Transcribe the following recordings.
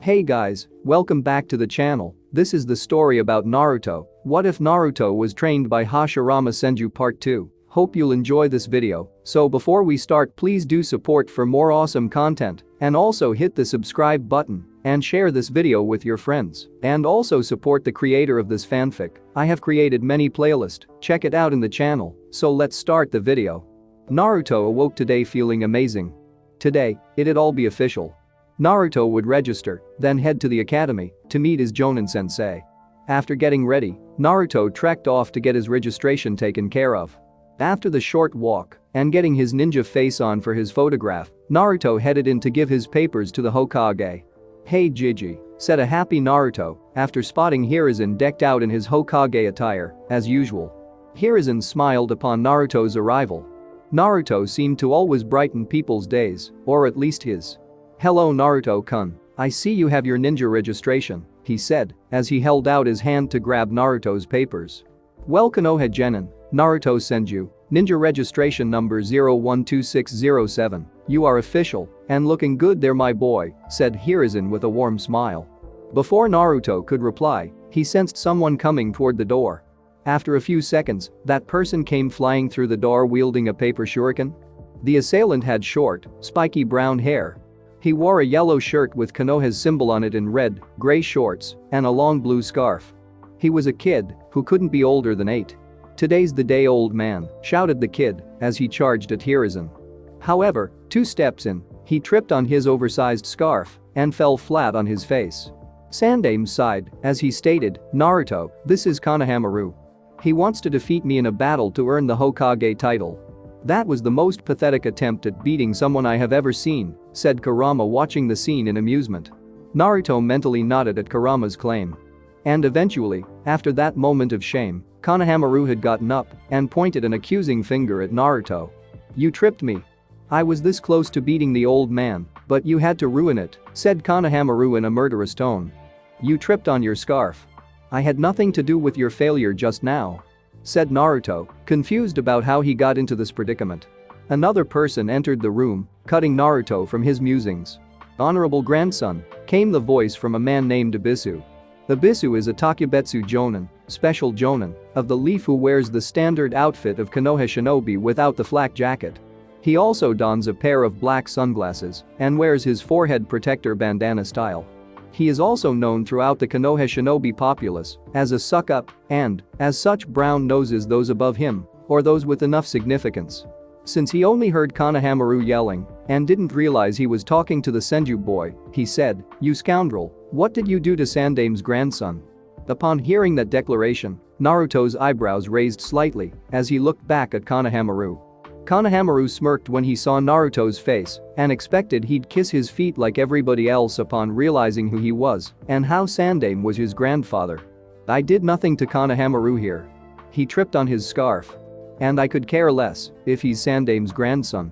Hey guys, welcome back to the channel. This is the story about Naruto. What if Naruto was trained by Hashirama Senju Part 2? Hope you'll enjoy this video. So before we start, please do support for more awesome content and also hit the subscribe button and share this video with your friends. And also support the creator of this fanfic. I have created many playlists, check it out in the channel. So let's start the video. Naruto awoke today feeling amazing. Today, it'd all be official. Naruto would register, then head to the academy to meet his Jonin sensei. After getting ready, Naruto trekked off to get his registration taken care of. After the short walk and getting his ninja face on for his photograph, Naruto headed in to give his papers to the Hokage. "Hey Gigi," said a happy Naruto after spotting Hiruzen decked out in his Hokage attire, as usual. Hiruzen smiled upon Naruto's arrival. Naruto seemed to always brighten people's days, or at least his. "Hello Naruto-kun, I see you have your ninja registration," he said as he held out his hand to grab Naruto's papers. "Well Konoha Genin, Naruto Senju, ninja registration number 012607, you are official and looking good there my boy," said Hiruzen with a warm smile. Before Naruto could reply, he sensed someone coming toward the door. After a few seconds, that person came flying through the door wielding a paper shuriken. The assailant had short, spiky brown hair. He wore a yellow shirt with Konoha's symbol on it in red, gray shorts, and a long blue scarf. He was a kid who couldn't be older than 8. "Today's the day old man," shouted the kid as he charged at Hiruzen. However, 2 steps in, he tripped on his oversized scarf and fell flat on his face. Sandame sighed as he stated, "Naruto, this is Konohamaru. He wants to defeat me in a battle to earn the Hokage title." "That was the most pathetic attempt at beating someone I have ever seen," said Kurama watching the scene in amusement. Naruto mentally nodded at Kurama's claim. And eventually, after that moment of shame, Konohamaru had gotten up and pointed an accusing finger at Naruto. "You tripped me. I was this close to beating the old man, but you had to ruin it," said Konohamaru in a murderous tone. "You tripped on your scarf. I had nothing to do with your failure just now," said Naruto, confused about how he got into this predicament. Another person entered the room, cutting Naruto from his musings. "Honorable grandson," came the voice from a man named Abisu. Abisu is a Takebetsu Jonin, special Jonin, of the leaf who wears the standard outfit of Konoha Shinobi without the flak jacket. He also dons a pair of black sunglasses and wears his forehead protector bandana style. He is also known throughout the Konoha Shinobi populace as a suck-up and, as such, brown noses those above him or those with enough significance. Since he only heard Konohamaru yelling and didn't realize he was talking to the Senju boy, he said, "You scoundrel, what did you do to Sandame's grandson?" Upon hearing that declaration, Naruto's eyebrows raised slightly as he looked back at Konohamaru. Konohamaru smirked when he saw Naruto's face and expected he'd kiss his feet like everybody else upon realizing who he was and how Sandame was his grandfather. "I did nothing to Konohamaru here. He tripped on his scarf. And I could care less if he's Sandame's grandson.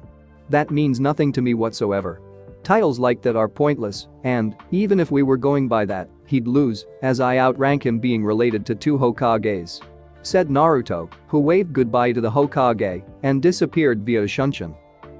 That means nothing to me whatsoever. Titles like that are pointless, and, even if we were going by that, he'd lose, as I outrank him being related to 2 Hokages," said Naruto, who waved goodbye to the Hokage and disappeared via Shunshin.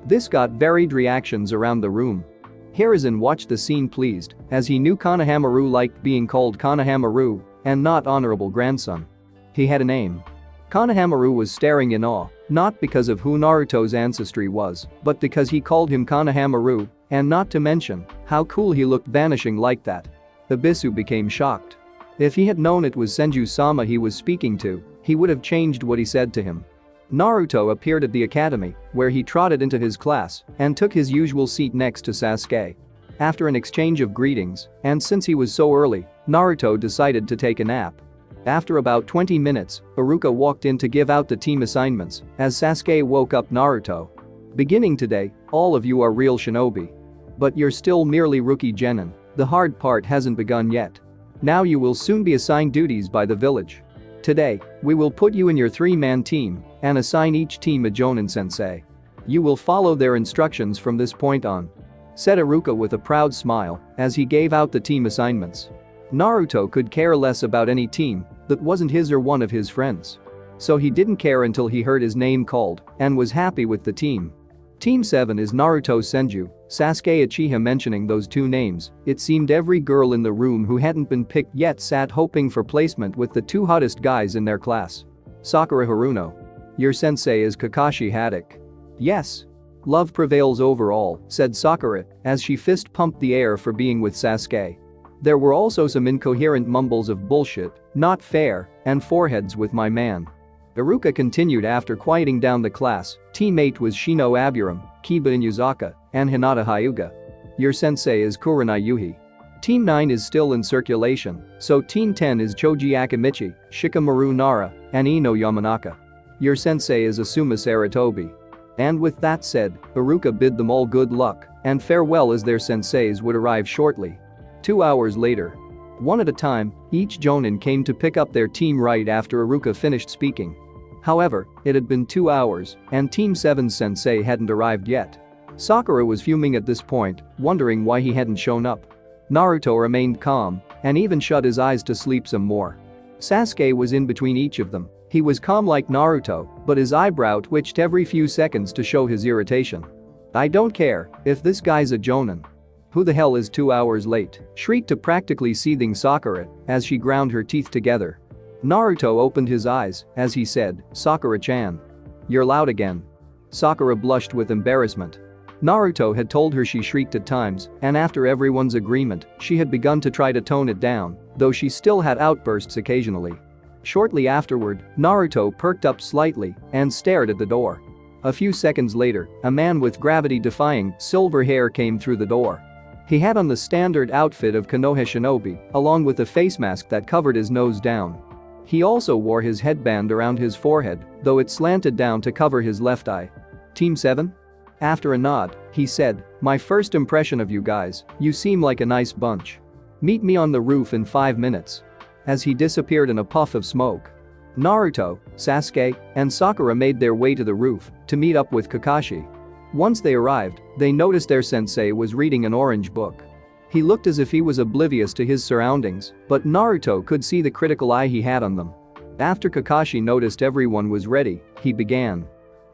This got varied reactions around the room. Hiruzen watched the scene pleased, as he knew Konohamaru liked being called Konohamaru and not honorable grandson. He had a name. Konohamaru was staring in awe, not because of who Naruto's ancestry was, but because he called him Konohamaru, and not to mention how cool he looked vanishing like that. Abisu became shocked. If he had known it was Senju-sama he was speaking to, he would have changed what he said to him. Naruto appeared at the academy, where he trotted into his class and took his usual seat next to Sasuke. After an exchange of greetings, and since he was so early, Naruto decided to take a nap. After about 20 minutes, Iruka walked in to give out the team assignments as Sasuke woke up Naruto. "Beginning today, all of you are real shinobi. But you're still merely rookie genin, the hard part hasn't begun yet. Now you will soon be assigned duties by the village. Today, we will put you in your 3-man team and assign each team a Jonin sensei. You will follow their instructions from this point on," said Iruka with a proud smile as he gave out the team assignments. Naruto could care less about any team that wasn't his or one of his friends. So he didn't care until he heard his name called and was happy with the team. Team 7 is Naruto Senju, Sasuke Uchiha. Mentioning those two names, it seemed every girl in the room who hadn't been picked yet sat hoping for placement with the two hottest guys in their class. Sakura Haruno. Your sensei is Kakashi Haddock. Yes. Love prevails overall, said Sakura as she fist pumped the air for being with Sasuke. There were also some incoherent mumbles of bullshit, not fair, and foreheads with my man. Iruka continued after quieting down the class. Team 8 was Shino Aburam, Kiba Inuzaka, and Hinata Hyuga. Your sensei is Kurenai Yuhi. Team 9 is still in circulation, so Team 10 is Choji Akimichi, Shikamaru Nara, and Ino Yamanaka. Your sensei is Asuma Saratobi. And with that said, Iruka bid them all good luck and farewell as their senseis would arrive shortly. 2 hours later. One at a time, each jonin came to pick up their team right after Iruka finished speaking. However, it had been 2 hours, and Team 7's sensei hadn't arrived yet. Sakura was fuming at this point, wondering why he hadn't shown up. Naruto remained calm and even shut his eyes to sleep some more. Sasuke was in between each of them. He was calm like Naruto, but his eyebrow twitched every few seconds to show his irritation. I don't care if this guy's a jonin. Who the hell is 2 hours late? Shrieked a practically seething Sakura as she ground her teeth together. Naruto opened his eyes as he said, Sakura-chan. You're loud again. Sakura blushed with embarrassment. Naruto had told her she shrieked at times, and after everyone's agreement, she had begun to try to tone it down, though she still had outbursts occasionally. Shortly afterward, Naruto perked up slightly and stared at the door. A few seconds later, a man with gravity-defying silver hair came through the door. He had on the standard outfit of Konoha Shinobi, along with a face mask that covered his nose down. He also wore his headband around his forehead, though it slanted down to cover his left eye. Team 7? After a nod, he said, my first impression of you guys, you seem like a nice bunch. Meet me on the roof in 5 minutes. As he disappeared in a puff of smoke. Naruto, Sasuke, and Sakura made their way to the roof to meet up with Kakashi. Once they arrived, they noticed their sensei was reading an orange book. He looked as if he was oblivious to his surroundings, but Naruto could see the critical eye he had on them. After Kakashi noticed everyone was ready, he began.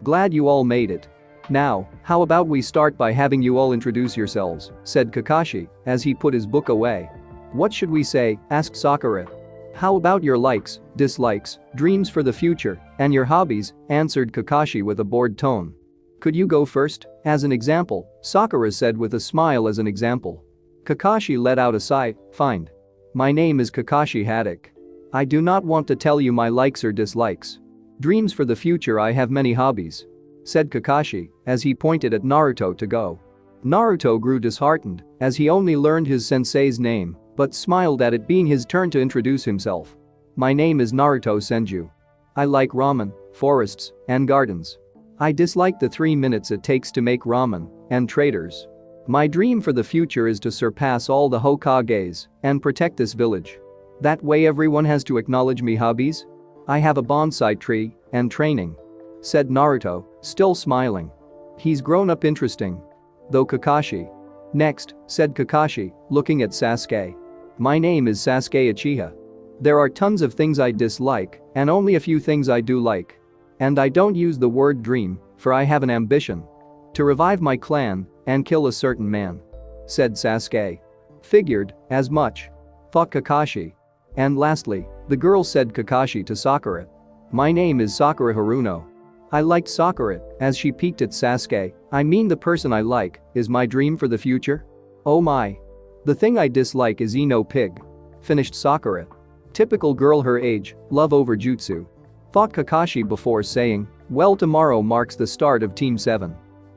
Glad you all made it. Now, how about we start by having you all introduce yourselves, said Kakashi as he put his book away. What should we say? Asked Sakura. How about your likes, dislikes, dreams for the future, and your hobbies, answered Kakashi with a bored tone. Could you go first? As an example, Sakura said with a smile as an example. Kakashi let out a sigh, fine. My name is Kakashi Haddock. I do not want to tell you my likes or dislikes. Dreams for the future. I have many hobbies, said Kakashi as he pointed at Naruto to go. Naruto grew disheartened as he only learned his sensei's name, but smiled at it being his turn to introduce himself. My name is Naruto Senju. I like ramen, forests, and gardens. I dislike the 3 minutes it takes to make ramen and traders. My dream for the future is to surpass all the Hokages and protect this village. That way everyone has to acknowledge me. Hobbies? I have a bonsai tree and training, said Naruto, still smiling. He's grown up interesting. Though Kakashi. Next, said Kakashi, looking at Sasuke. My name is Sasuke Uchiha. There are tons of things I dislike and only a few things I do like. And I don't use the word dream, for I have an ambition. To revive my clan and kill a certain man, said Sasuke. Figured as much, thought Kakashi. And lastly, the girl said Kakashi to Sakura. My name is Sakura Haruno. I liked Sakura as she peeked at Sasuke. I mean the person I like is my dream for the future? Oh my. The thing I dislike is Ino Pig, finished Sakura. Typical girl her age, love over jutsu, thought Kakashi before saying, well, tomorrow marks the start of Team 7.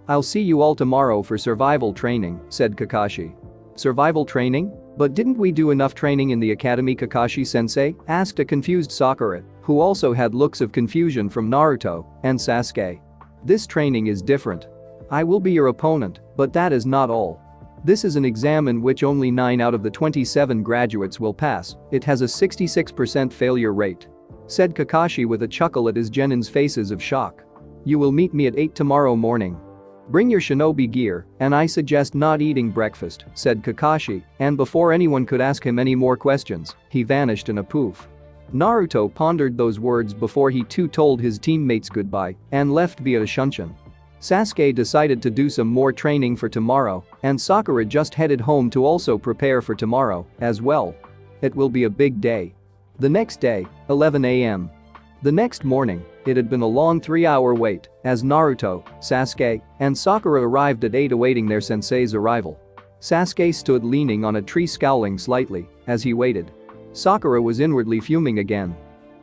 I'll see you all tomorrow for survival training, said Kakashi. Survival training? But didn't we do enough training in the academy? Kakashi-sensei asked a confused Sakura, who also had looks of confusion from Naruto and Sasuke. This training is different. I will be your opponent, but that is not all. This is an exam in which only 9 out of the 27 graduates will pass. It has a 66% failure rate, said Kakashi with a chuckle at his genin's faces of shock. You will meet me at 8 tomorrow morning. Bring your shinobi gear, and I suggest not eating breakfast, said Kakashi, and before anyone could ask him any more questions, he vanished in a poof. Naruto pondered those words before he too told his teammates goodbye and left via Shunshin. Sasuke decided to do some more training for tomorrow, and Sakura just headed home to also prepare for tomorrow as well. It will be a big day. The next day, 11 a.m. The next morning, it had been a long 3-hour wait as Naruto, Sasuke, and Sakura arrived at 8 awaiting their sensei's arrival. Sasuke stood leaning on a tree scowling slightly as he waited. Sakura was inwardly fuming again.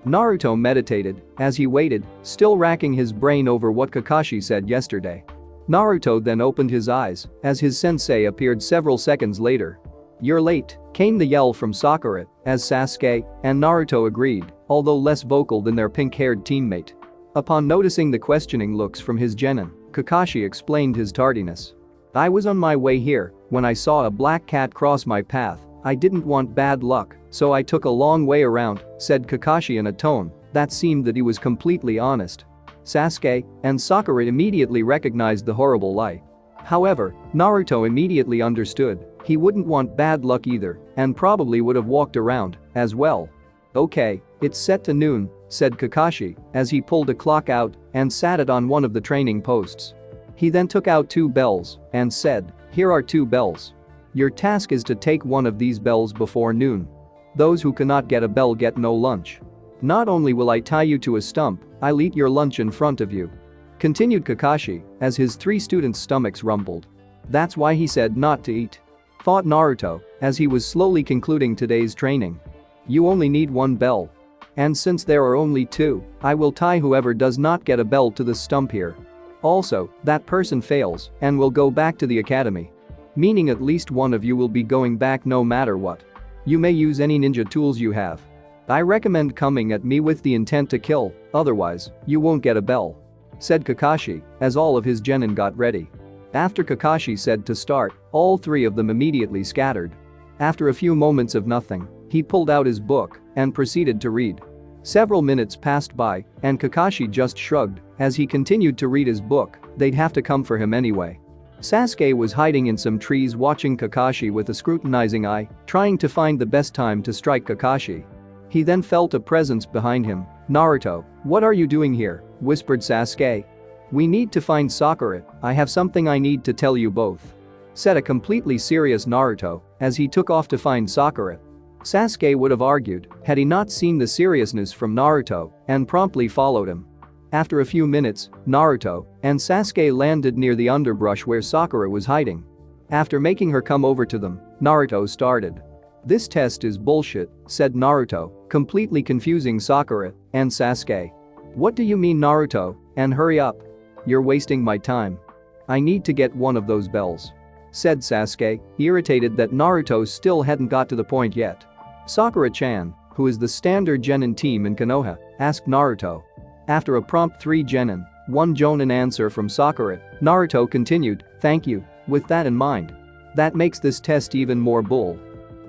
Naruto meditated as he waited, still racking his brain over what Kakashi said yesterday. Naruto then opened his eyes as his sensei appeared several seconds later. "You're late," came the yell from Sakura as Sasuke and Naruto agreed, although less vocal than their pink-haired teammate. Upon noticing the questioning looks from his genin, Kakashi explained his tardiness. "I was on my way here when I saw a black cat cross my path. I didn't want bad luck, so I took a long way around," said Kakashi in a tone that seemed that he was completely honest. Sasuke and Sakura immediately recognized the horrible lie. However, Naruto immediately understood he wouldn't want bad luck either and probably would have walked around as well. "Okay, it's set to noon," said Kakashi as he pulled a clock out and sat it on one of the training posts. He then took out 2 bells and said, "Here are 2 bells. Your task is to take one of these bells before noon. Those who cannot get a bell get no lunch. Not only will I tie you to a stump, I'll eat your lunch in front of you," continued Kakashi as his 3 students' stomachs rumbled. "That's why he said not to eat," thought Naruto as he was slowly concluding today's training. "You only need 1 bell. And since there are only 2, I will tie whoever does not get a bell to the stump here. Also, that person fails and will go back to the academy. Meaning at least one of you will be going back no matter what. You may use any ninja tools you have. I recommend coming at me with the intent to kill, otherwise, you won't get a bell," said Kakashi as all of his genin got ready. After Kakashi said to start, all 3 of them immediately scattered. After a few moments of nothing, he pulled out his book and proceeded to read. Several minutes passed by and Kakashi just shrugged as he continued to read his book. They'd have to come for him anyway. Sasuke was hiding in some trees watching Kakashi with a scrutinizing eye, trying to find the best time to strike Kakashi. He then felt a presence behind him. "Naruto, what are you doing here?" whispered Sasuke. "We need to find Sakura, I have something I need to tell you both," said a completely serious Naruto as he took off to find Sakura. Sasuke would have argued had he not seen the seriousness from Naruto and promptly followed him. After a few minutes, Naruto and Sasuke landed near the underbrush where Sakura was hiding. After making her come over to them, Naruto started. "This test is bullshit," said Naruto, completely confusing Sakura and Sasuke. "What do you mean, Naruto? And hurry up. You're wasting my time. I need to get one of those bells," said Sasuke, irritated that Naruto still hadn't got to the point yet. Sakura-chan, who is the standard genin team in Konoha, asked Naruto. After a prompt 3 genin, 1 jonin answer from Sakura, Naruto continued, "Thank you, with that in mind. That makes this test even more bull.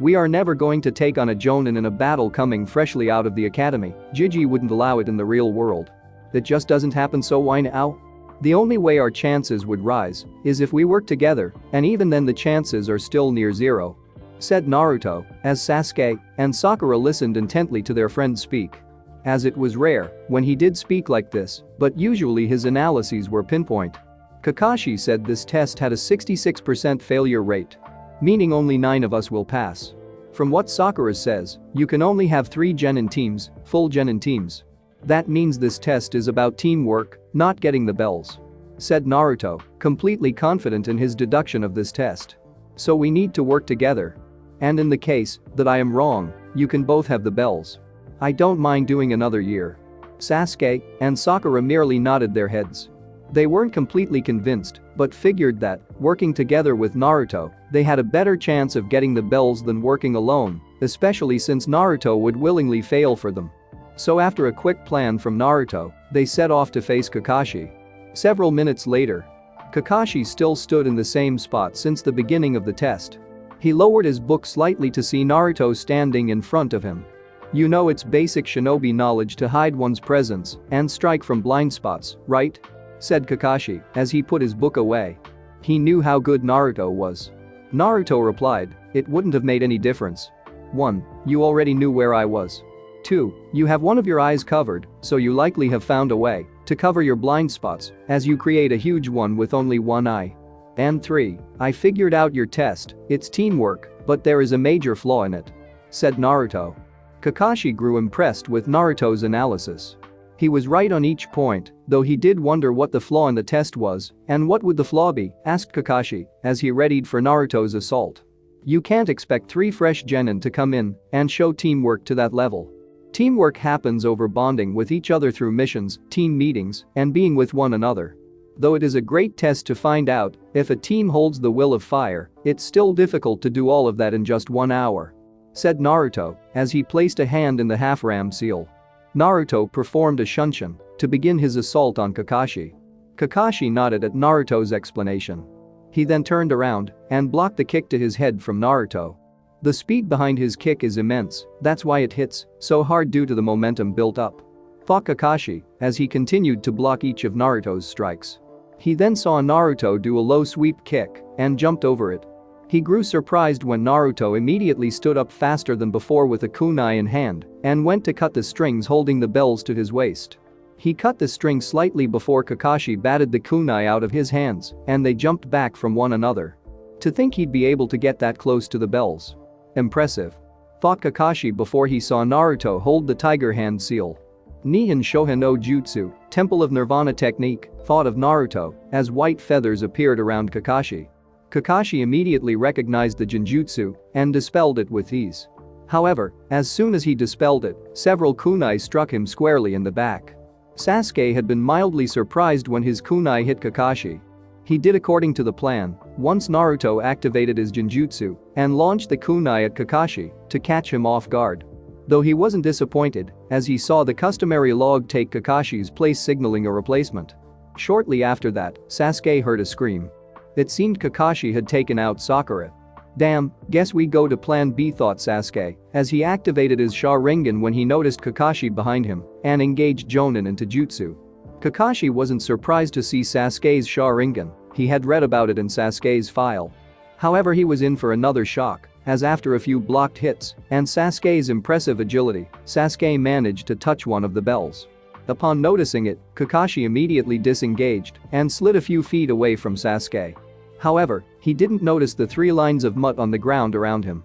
We are never going to take on a jonin in a battle coming freshly out of the academy. Jiji wouldn't allow it in the real world. It just doesn't happen, so why now? The only way our chances would rise is if we work together, and even then the chances are still near 0. Said Naruto as Sasuke and Sakura listened intently to their friend speak. As it was rare when he did speak like this, but usually his analyses were pinpoint. Kakashi said this test had a 66% failure rate. Meaning only 9 of us will pass. From what Sakura says, you can only have 3 genin teams, full genin teams. That means this test is about teamwork, not getting the bells. Said Naruto, completely confident in his deduction of this test. So we need to work together. And in the case that I am wrong, you can both have the bells. I don't mind doing another year. Sasuke and Sakura merely nodded their heads. They weren't completely convinced, but figured that, working together with Naruto, they had a better chance of getting the bells than working alone, especially since Naruto would willingly fail for them. So after a quick plan from Naruto, they set off to face Kakashi. Several minutes later, Kakashi still stood in the same spot since the beginning of the test. He lowered his book slightly to see Naruto standing in front of him. You know it's basic shinobi knowledge to hide one's presence and strike from blind spots, right? Said Kakashi as he put his book away. He knew how good Naruto was. Naruto replied, it wouldn't have made any difference. 1. You already knew where I was. 2. You have one of your eyes covered, so you likely have found a way To cover your blind spots, as you create a huge one with only one eye. And 3. I figured out your test, it's teamwork, but there is a major flaw in it," said Naruto. Kakashi grew impressed with Naruto's analysis. He was right on each point, though he did wonder what the flaw in the test was, and what would the flaw be, asked Kakashi, as he readied for Naruto's assault. You can't expect 3 fresh genin to come in and show teamwork to that level. Teamwork happens over bonding with each other through missions, team meetings, and being with one another. Though it is a great test to find out if a team holds the will of fire, it's still difficult to do all of that in just 1 hour," said Naruto as he placed a hand in the half-ram seal. Naruto performed a shunshin to begin his assault on Kakashi. Kakashi nodded at Naruto's explanation. He then turned around and blocked the kick to his head from Naruto. The speed behind his kick is immense, that's why it hits so hard due to the momentum built up, thought Kakashi as he continued to block each of Naruto's strikes. He then saw Naruto do a low sweep kick and jumped over it. He grew surprised when Naruto immediately stood up faster than before with a kunai in hand and went to cut the strings holding the bells to his waist. He cut the string slightly before Kakashi batted the kunai out of his hands and they jumped back from one another. To think he'd be able to get that close to the bells. Impressive, thought Kakashi before he saw Naruto hold the tiger hand seal. Nihan Shoha no Jutsu, Temple of Nirvana technique, thought of Naruto as white feathers appeared around Kakashi. Kakashi immediately recognized the genjutsu and dispelled it with ease. However, as soon as he dispelled it, several kunai struck him squarely in the back. Sasuke had been mildly surprised when his kunai hit Kakashi. He did according to the plan once Naruto activated his genjutsu and launched the kunai at Kakashi to catch him off guard. Though he wasn't disappointed as he saw the customary log take Kakashi's place signaling a replacement. Shortly after that, Sasuke heard a scream. It seemed Kakashi had taken out Sakura. Damn, guess we go to plan B, thought Sasuke as he activated his Sharingan when he noticed Kakashi behind him and engaged Jonin into jutsu. Kakashi wasn't surprised to see Sasuke's Sharingan, he had read about it in Sasuke's file. However, he was in for another shock as after a few blocked hits and Sasuke's impressive agility, Sasuke managed to touch one of the bells. Upon noticing it, Kakashi immediately disengaged and slid a few feet away from Sasuke. However, he didn't notice the 3 lines of mud on the ground around him.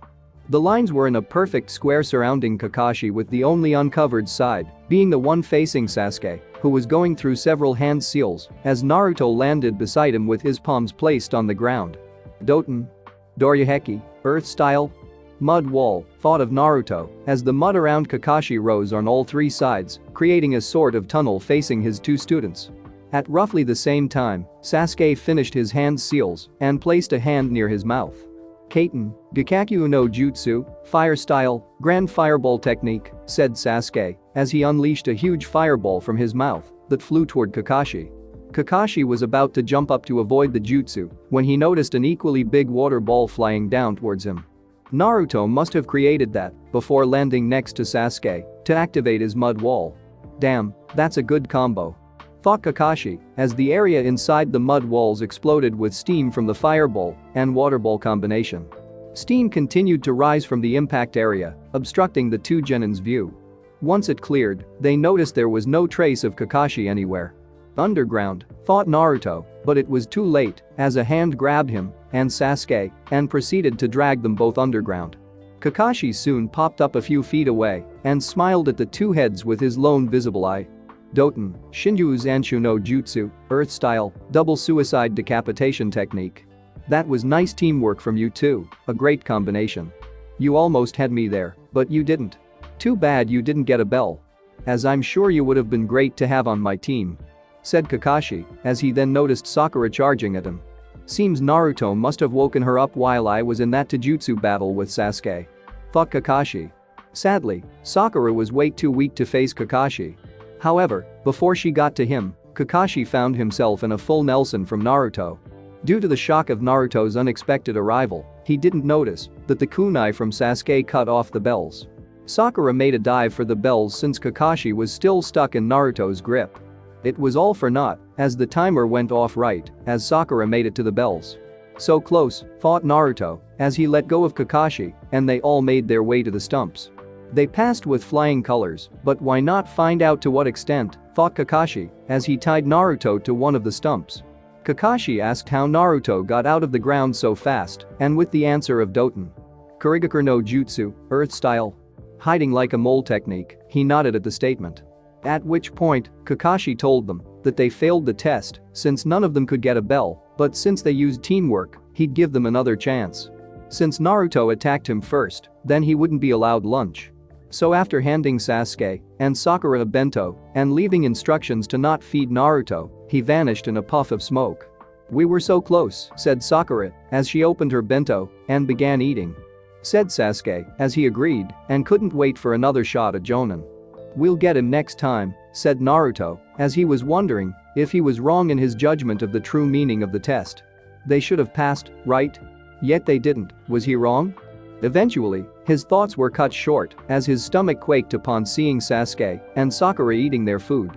The lines were in a perfect square surrounding Kakashi with the only uncovered side being the one facing Sasuke, who was going through several hand seals as Naruto landed beside him with his palms placed on the ground. Doten. Doryuheki, Earth style. Mud wall, thought of Naruto as the mud around Kakashi rose on all 3 sides, creating a sort of tunnel facing his 2 students. At roughly the same time, Sasuke finished his hand seals and placed a hand near his mouth. Kaiten, Gakakyu no Jutsu, Fire Style, Grand Fireball Technique, said Sasuke as he unleashed a huge fireball from his mouth that flew toward Kakashi. Kakashi was about to jump up to avoid the jutsu when he noticed an equally big water ball flying down towards him. Naruto must have created that before landing next to Sasuke to activate his mud wall. Damn, that's a good combo, thought Kakashi as the area inside the mud walls exploded with steam from the fireball and water ball combination. Steam continued to rise from the impact area, obstructing the 2 genins' view. Once it cleared, they noticed there was no trace of Kakashi anywhere. Underground, thought Naruto, but it was too late as a hand grabbed him and Sasuke and proceeded to drag them both underground. Kakashi soon popped up a few feet away and smiled at the 2 heads with his lone visible eye. Doten, Shinju Zanshu no Jutsu, Earth Style, Double Suicide Decapitation Technique. That was nice teamwork from you two, a great combination. You almost had me there, but you didn't. Too bad you didn't get a bell. As I'm sure you would have been great to have on my team, said Kakashi as he then noticed Sakura charging at him. Seems Naruto must have woken her up while I was in that Taijutsu battle with Sasuke, thought Kakashi. Sadly, Sakura was way too weak to face Kakashi. However, before she got to him, Kakashi found himself in a full Nelson from Naruto. Due to the shock of Naruto's unexpected arrival, he didn't notice that the kunai from Sasuke cut off the bells. Sakura made a dive for the bells since Kakashi was still stuck in Naruto's grip. It was all for naught, as the timer went off right as Sakura made it to the bells. So close, thought Naruto, as he let go of Kakashi and they all made their way to the stumps. They passed with flying colors, but why not find out to what extent, thought Kakashi, as he tied Naruto to one of the stumps. Kakashi asked how Naruto got out of the ground so fast, and with the answer of Doton. Kurigakur no Jutsu, Earth style. Hiding like a mole technique, he nodded at the statement. At which point, Kakashi told them that they failed the test since none of them could get a bell, but since they used teamwork, he'd give them another chance. Since Naruto attacked him first, then he wouldn't be allowed lunch. So after handing Sasuke and Sakura a bento and leaving instructions to not feed Naruto, he vanished in a puff of smoke. "We were so close," said Sakura as she opened her bento and began eating. Said Sasuke as he agreed and couldn't wait for another shot at Jonin. "We'll get him next time," said Naruto as he was wondering if he was wrong in his judgment of the true meaning of the test. They should have passed, right? Yet they didn't, was he wrong? Eventually, his thoughts were cut short as his stomach quaked upon seeing Sasuke and Sakura eating their food.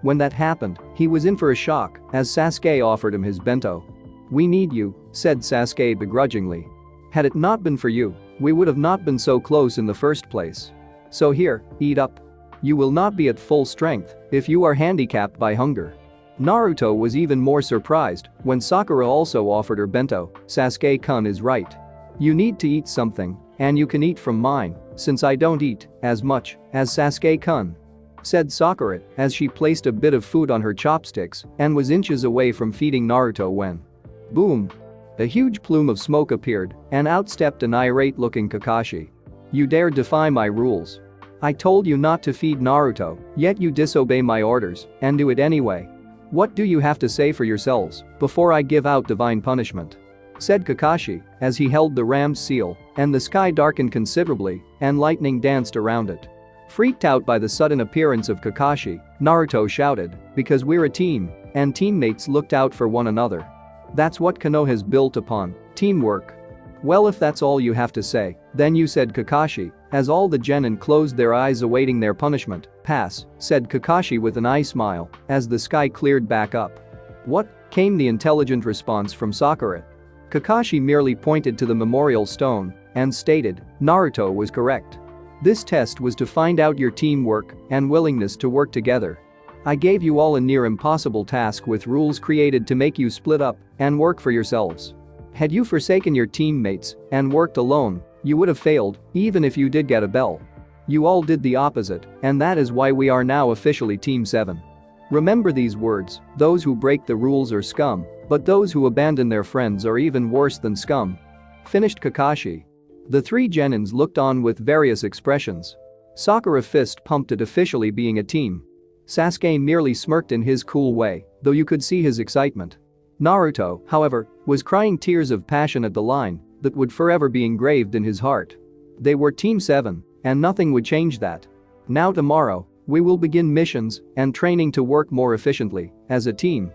When that happened, he was in for a shock as Sasuke offered him his bento. "We need you," said Sasuke begrudgingly. "Had it not been for you, we would have not been so close in the first place. So here, eat up. You will not be at full strength if you are handicapped by hunger." Naruto was even more surprised when Sakura also offered her bento. "Sasuke-kun is right. You need to eat something, and you can eat from mine, since I don't eat as much as Sasuke-kun," said Sakura as she placed a bit of food on her chopsticks and was inches away from feeding Naruto when boom! A huge plume of smoke appeared and out stepped an irate-looking Kakashi. "You dare defy my rules. I told you not to feed Naruto, yet you disobey my orders and do it anyway. What do you have to say for yourselves before I give out divine punishment?" said Kakashi as he held the ram's seal and the sky darkened considerably and lightning danced around it. Freaked out by the sudden appearance of Kakashi, Naruto shouted, "Because we're a team," and teammates looked out for one another. That's what Konoha's built upon, teamwork. "Well, if that's all you have to say, then you," said Kakashi as all the genin closed their eyes awaiting their punishment. "Pass," said Kakashi with an eye smile as the sky cleared back up. "What?" came the intelligent response from Sakura. Kakashi merely pointed to the memorial stone and stated, "Naruto was correct. This test was to find out your teamwork and willingness to work together. I gave you all a near impossible task with rules created to make you split up and work for yourselves. Had you forsaken your teammates and worked alone, you would have failed, even if you did get a bell. You all did the opposite, and that is why we are now officially Team 7. Remember these words: those who break the rules are scum, but those who abandon their friends are even worse than scum," finished Kakashi. The three genins looked on with various expressions. Sakura fist pumped at officially being a team. Sasuke merely smirked in his cool way, though you could see his excitement. Naruto, however, was crying tears of passion at the line that would forever be engraved in his heart. They were Team 7, and nothing would change that. "Now tomorrow, we will begin missions and training to work more efficiently as a team.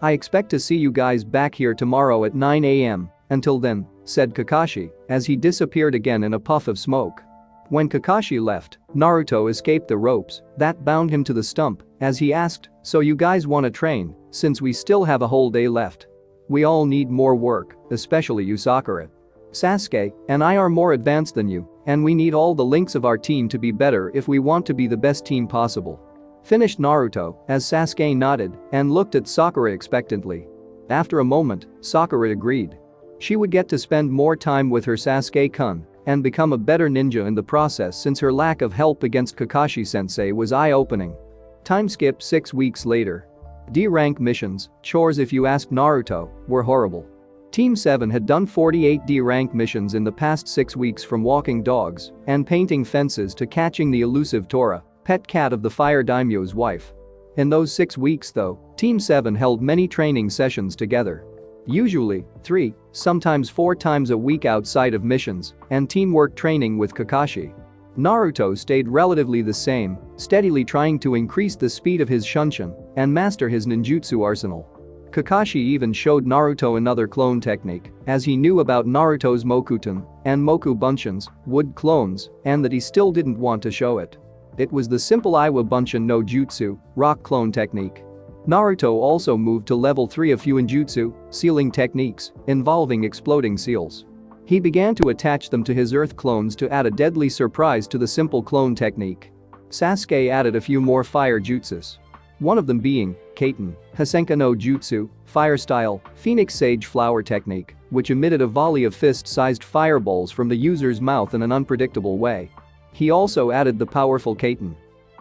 I expect to see you guys back here tomorrow at 9 AM. Until then," said Kakashi as he disappeared again in a puff of smoke. When Kakashi left, Naruto escaped the ropes that bound him to the stump as he asked, "So you guys wanna train, since we still have a whole day left? We all need more work, especially you, Sakura. Sasuke and I are more advanced than you, and we need all the links of our team to be better if we want to be the best team possible," finished Naruto as Sasuke nodded and looked at Sakura expectantly. After a moment, Sakura agreed. She would get to spend more time with her Sasuke-kun and become a better ninja in the process since her lack of help against Kakashi-sensei was eye-opening. Time skip 6 weeks later. D-rank missions, chores if you ask Naruto, were horrible. Team 7 had done 48 D-rank missions in the past 6 weeks, from walking dogs and painting fences to catching the elusive Tora, pet cat of the Fire Daimyo's wife. In those 6 weeks though, Team 7 held many training sessions together. Usually 3, sometimes 4 times a week outside of missions and teamwork training with Kakashi. Naruto stayed relatively the same, steadily trying to increase the speed of his Shunshin and master his ninjutsu arsenal. Kakashi even showed Naruto another clone technique, as he knew about Naruto's Mokuton and Moku Bunshin's wood clones, and that he still didn't want to show it. It was the simple Iwa Bunshin no Jutsu, rock clone technique. Naruto also moved to level 3 of Fuinjutsu, sealing techniques, involving exploding seals. He began to attach them to his earth clones to add a deadly surprise to the simple clone technique. Sasuke added a few more fire jutsus. One of them being Kaiten, Hasenka no Jutsu, Fire Style, Phoenix Sage Flower Technique, which emitted a volley of fist-sized fireballs from the user's mouth in an unpredictable way. He also added the powerful Kaiten,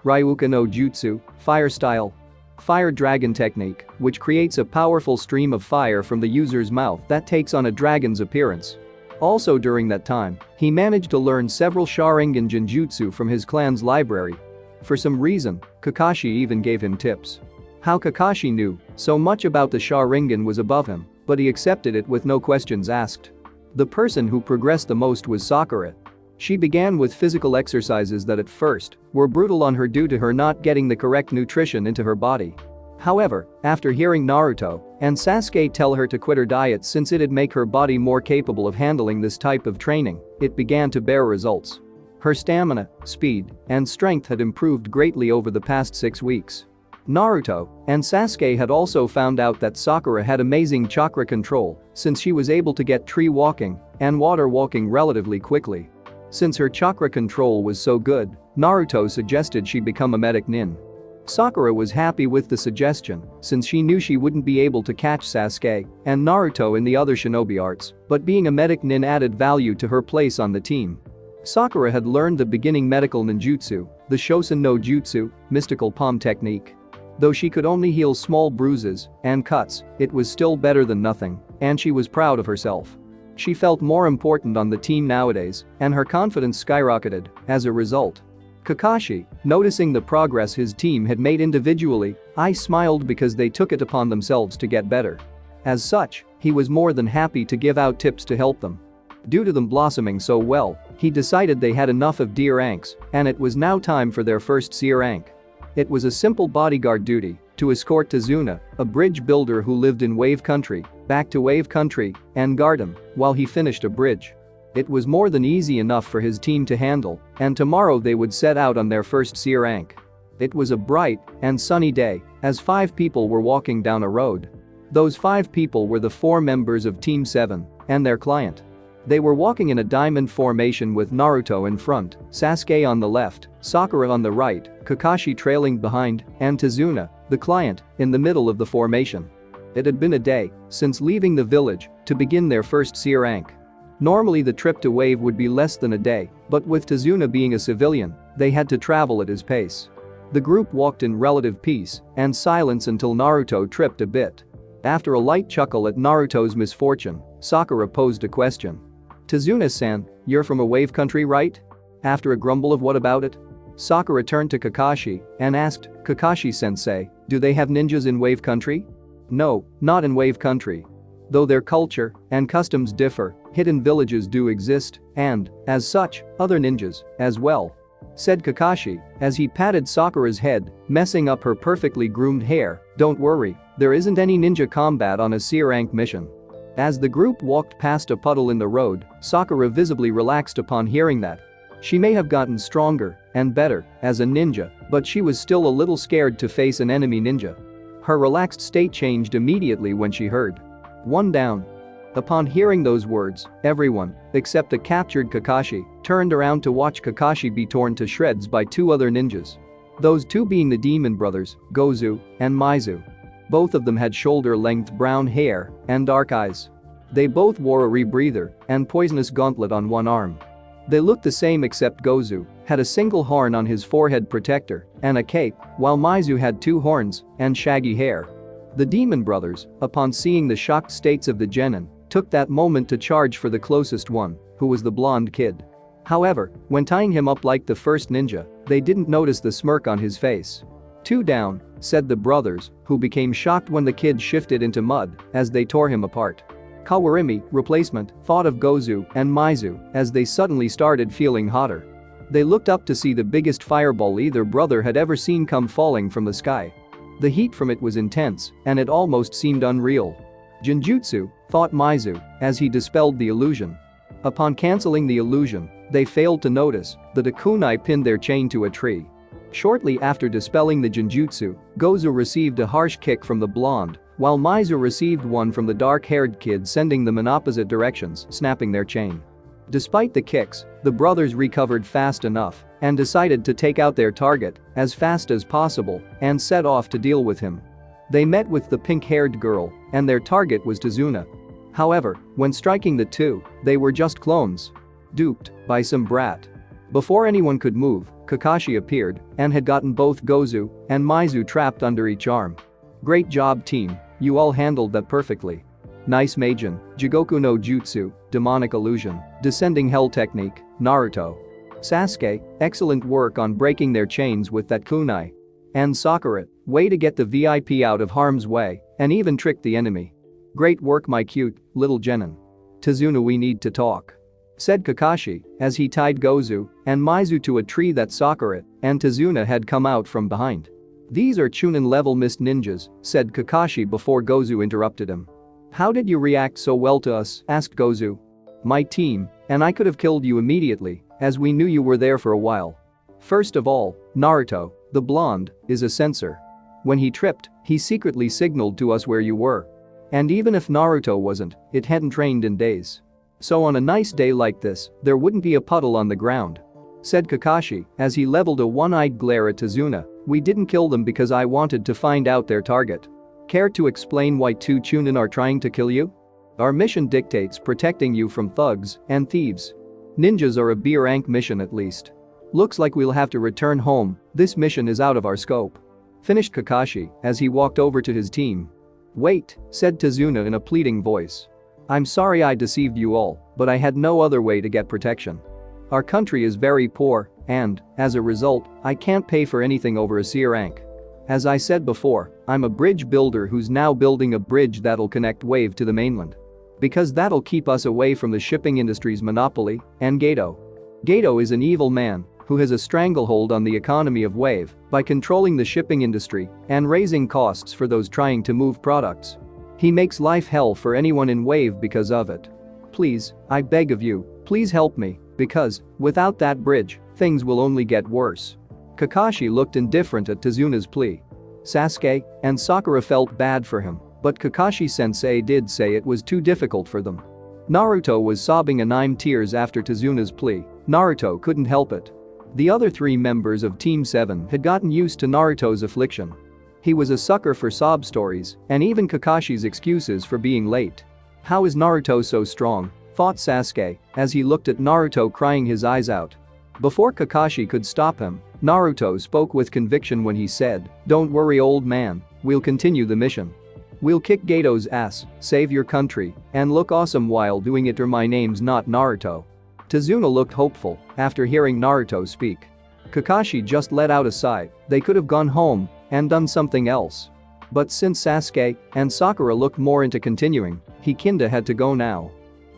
Ryuka no Jutsu, Fire Style, Fire Dragon Technique, which creates a powerful stream of fire from the user's mouth that takes on a dragon's appearance. Also during that time, he managed to learn several Sharingan Genjutsu from his clan's library. For some reason, Kakashi even gave him tips. How Kakashi knew so much about the Sharingan was above him, but he accepted it with no questions asked. The person who progressed the most was Sakura. She began with physical exercises that at first were brutal on her due to her not getting the correct nutrition into her body. However, after hearing Naruto and Sasuke tell her to quit her diet since it'd make her body more capable of handling this type of training, it began to bear results. Her stamina, speed, and strength had improved greatly over the past 6 weeks. Naruto and Sasuke had also found out that Sakura had amazing chakra control since she was able to get tree walking and water walking relatively quickly. Since her chakra control was so good, Naruto suggested she become a medic nin. Sakura was happy with the suggestion since she knew she wouldn't be able to catch Sasuke and Naruto in the other shinobi arts, but being a medic nin added value to her place on the team. Sakura had learned the beginning medical ninjutsu, the Shosen no Jutsu, mystical palm technique. Though she could only heal small bruises and cuts, it was still better than nothing, and she was proud of herself. She felt more important on the team nowadays, and her confidence skyrocketed as a result. Kakashi, noticing the progress his team had made individually, smiled because they took it upon themselves to get better. As such, he was more than happy to give out tips to help them. Due to them blossoming so well, he decided they had enough of D ranks, and it was now time for their first C rank. It was a simple bodyguard duty to escort Tazuna, a bridge builder who lived in Wave Country, back to Wave Country and guard him while he finished a bridge. It was more than easy enough for his team to handle, and tomorrow they would set out on their first C rank. It was a bright and sunny day as 5 people were walking down a road. Those 5 people were the 4 members of Team 7 and their client. They were walking in a diamond formation with Naruto in front, Sasuke on the left, Sakura on the right, Kakashi trailing behind, and Tazuna, the client, in the middle of the formation. It had been a day since leaving the village to begin their first C rank. Normally the trip to Wave would be less than a day, but with Tazuna being a civilian, they had to travel at his pace. The group walked in relative peace and silence until Naruto tripped a bit. After a light chuckle at Naruto's misfortune, Sakura posed a question. Tazuna-san, you're from a Wave Country, right? After a grumble of what about it? Sakura turned to Kakashi and asked, Kakashi-sensei, do they have ninjas in Wave Country? No, not in Wave Country. Though their culture and customs differ, hidden villages do exist, and, as such, other ninjas, as well. Said Kakashi, as he patted Sakura's head, messing up her perfectly groomed hair. Don't worry, there isn't any ninja combat on a C rank mission. As the group walked past a puddle in the road, Sakura visibly relaxed upon hearing that. She may have gotten stronger and better as a ninja, but she was still a little scared to face an enemy ninja. Her relaxed state changed immediately when she heard. One down. Upon hearing those words, everyone, except the captured Kakashi, turned around to watch Kakashi be torn to shreds by 2 other ninjas. Those 2 being the demon brothers, Gozu and Maizu. Both of them had shoulder-length brown hair and dark eyes. They both wore a rebreather and poisonous gauntlet on one arm. They looked the same except Gozu had a single horn on his forehead protector and a cape, while Maizu had 2 horns and shaggy hair. The demon brothers, upon seeing the shocked states of the genin, took that moment to charge for the closest one, who was the blonde kid. However, when tying him up like the first ninja, they didn't notice the smirk on his face. 2 down, said the brothers, who became shocked when the kid shifted into mud as they tore him apart. Kawarimi, replacement, thought of Gozu and Maizu as they suddenly started feeling hotter. They looked up to see the biggest fireball either brother had ever seen come falling from the sky. The heat from it was intense, and it almost seemed unreal. Genjutsu, thought Maizu, as he dispelled the illusion. Upon cancelling the illusion, they failed to notice that a kunai pinned their chain to a tree. Shortly after dispelling the genjutsu, Gozu received a harsh kick from the blonde, while Maizu received one from the dark-haired kid, sending them in opposite directions, snapping their chain. Despite the kicks, the brothers recovered fast enough and decided to take out their target as fast as possible and set off to deal with him. They met with the pink-haired girl, and their target was Tazuna. However, when striking the two, they were just clones. Duped by some brat. Before anyone could move, Kakashi appeared and had gotten both Gozu and Maizu trapped under each arm. Great job, team, you all handled that perfectly. Nice Meijin, Jigoku no Jutsu, Demonic Illusion, Descending Hell Technique, Naruto. Sasuke, excellent work on breaking their chains with that kunai. And Sakura, way to get the VIP out of harm's way and even trick the enemy. Great work, my cute little genin. Tazuna, we need to talk, said Kakashi as he tied Gozu and Maizu to a tree that Sakura and Tazuna had come out from behind. These are Chunin-level mist ninjas, said Kakashi before Gozu interrupted him. How did you react so well to us? Asked Gozu. My team and I could have killed you immediately, as we knew you were there for a while. First of all, Naruto, the blonde, is a censor. When he tripped, he secretly signaled to us where you were. And even if Naruto wasn't, it hadn't trained in days. So on a nice day like this, there wouldn't be a puddle on the ground, said Kakashi as he leveled a one-eyed glare at Tazuna. We didn't kill them because I wanted to find out their target. Care to explain why two Chunin are trying to kill you? Our mission dictates protecting you from thugs and thieves. Ninjas are a B rank mission at least. Looks like we'll have to return home, this mission is out of our scope. Finished Kakashi as he walked over to his team. Wait, said Tazuna in a pleading voice. I'm sorry I deceived you all, but I had no other way to get protection. Our country is very poor, and, as a result, I can't pay for anything over a C rank. As I said before, I'm a bridge builder who's now building a bridge that'll connect Wave to the mainland. Because that'll keep us away from the shipping industry's monopoly and Gato. Gato is an evil man who has a stranglehold on the economy of Wave by controlling the shipping industry and raising costs for those trying to move products. He makes life hell for anyone in Wave because of it. Please, I beg of you, please help me, because, without that bridge, things will only get worse. Kakashi looked indifferent at Tazuna's plea. Sasuke and Sakura felt bad for him, but Kakashi-sensei did say it was too difficult for them. Naruto was sobbing anime tears after Tazuna's plea. Naruto couldn't help it. The other three members of Team 7 had gotten used to Naruto's affliction. He was a sucker for sob stories and even Kakashi's excuses for being late. How is Naruto so strong? Thought Sasuke as he looked at Naruto crying his eyes out. Before Kakashi could stop him, Naruto spoke with conviction when he said, "Don't worry, old man, we'll continue the mission. We'll kick Gato's ass, save your country, and look awesome while doing it, or my name's not Naruto." Tazuna looked hopeful after hearing Naruto speak. Kakashi just let out a sigh. They could have gone home and done something else. But since Sasuke and Sakura looked more into continuing, he kinda had to go now.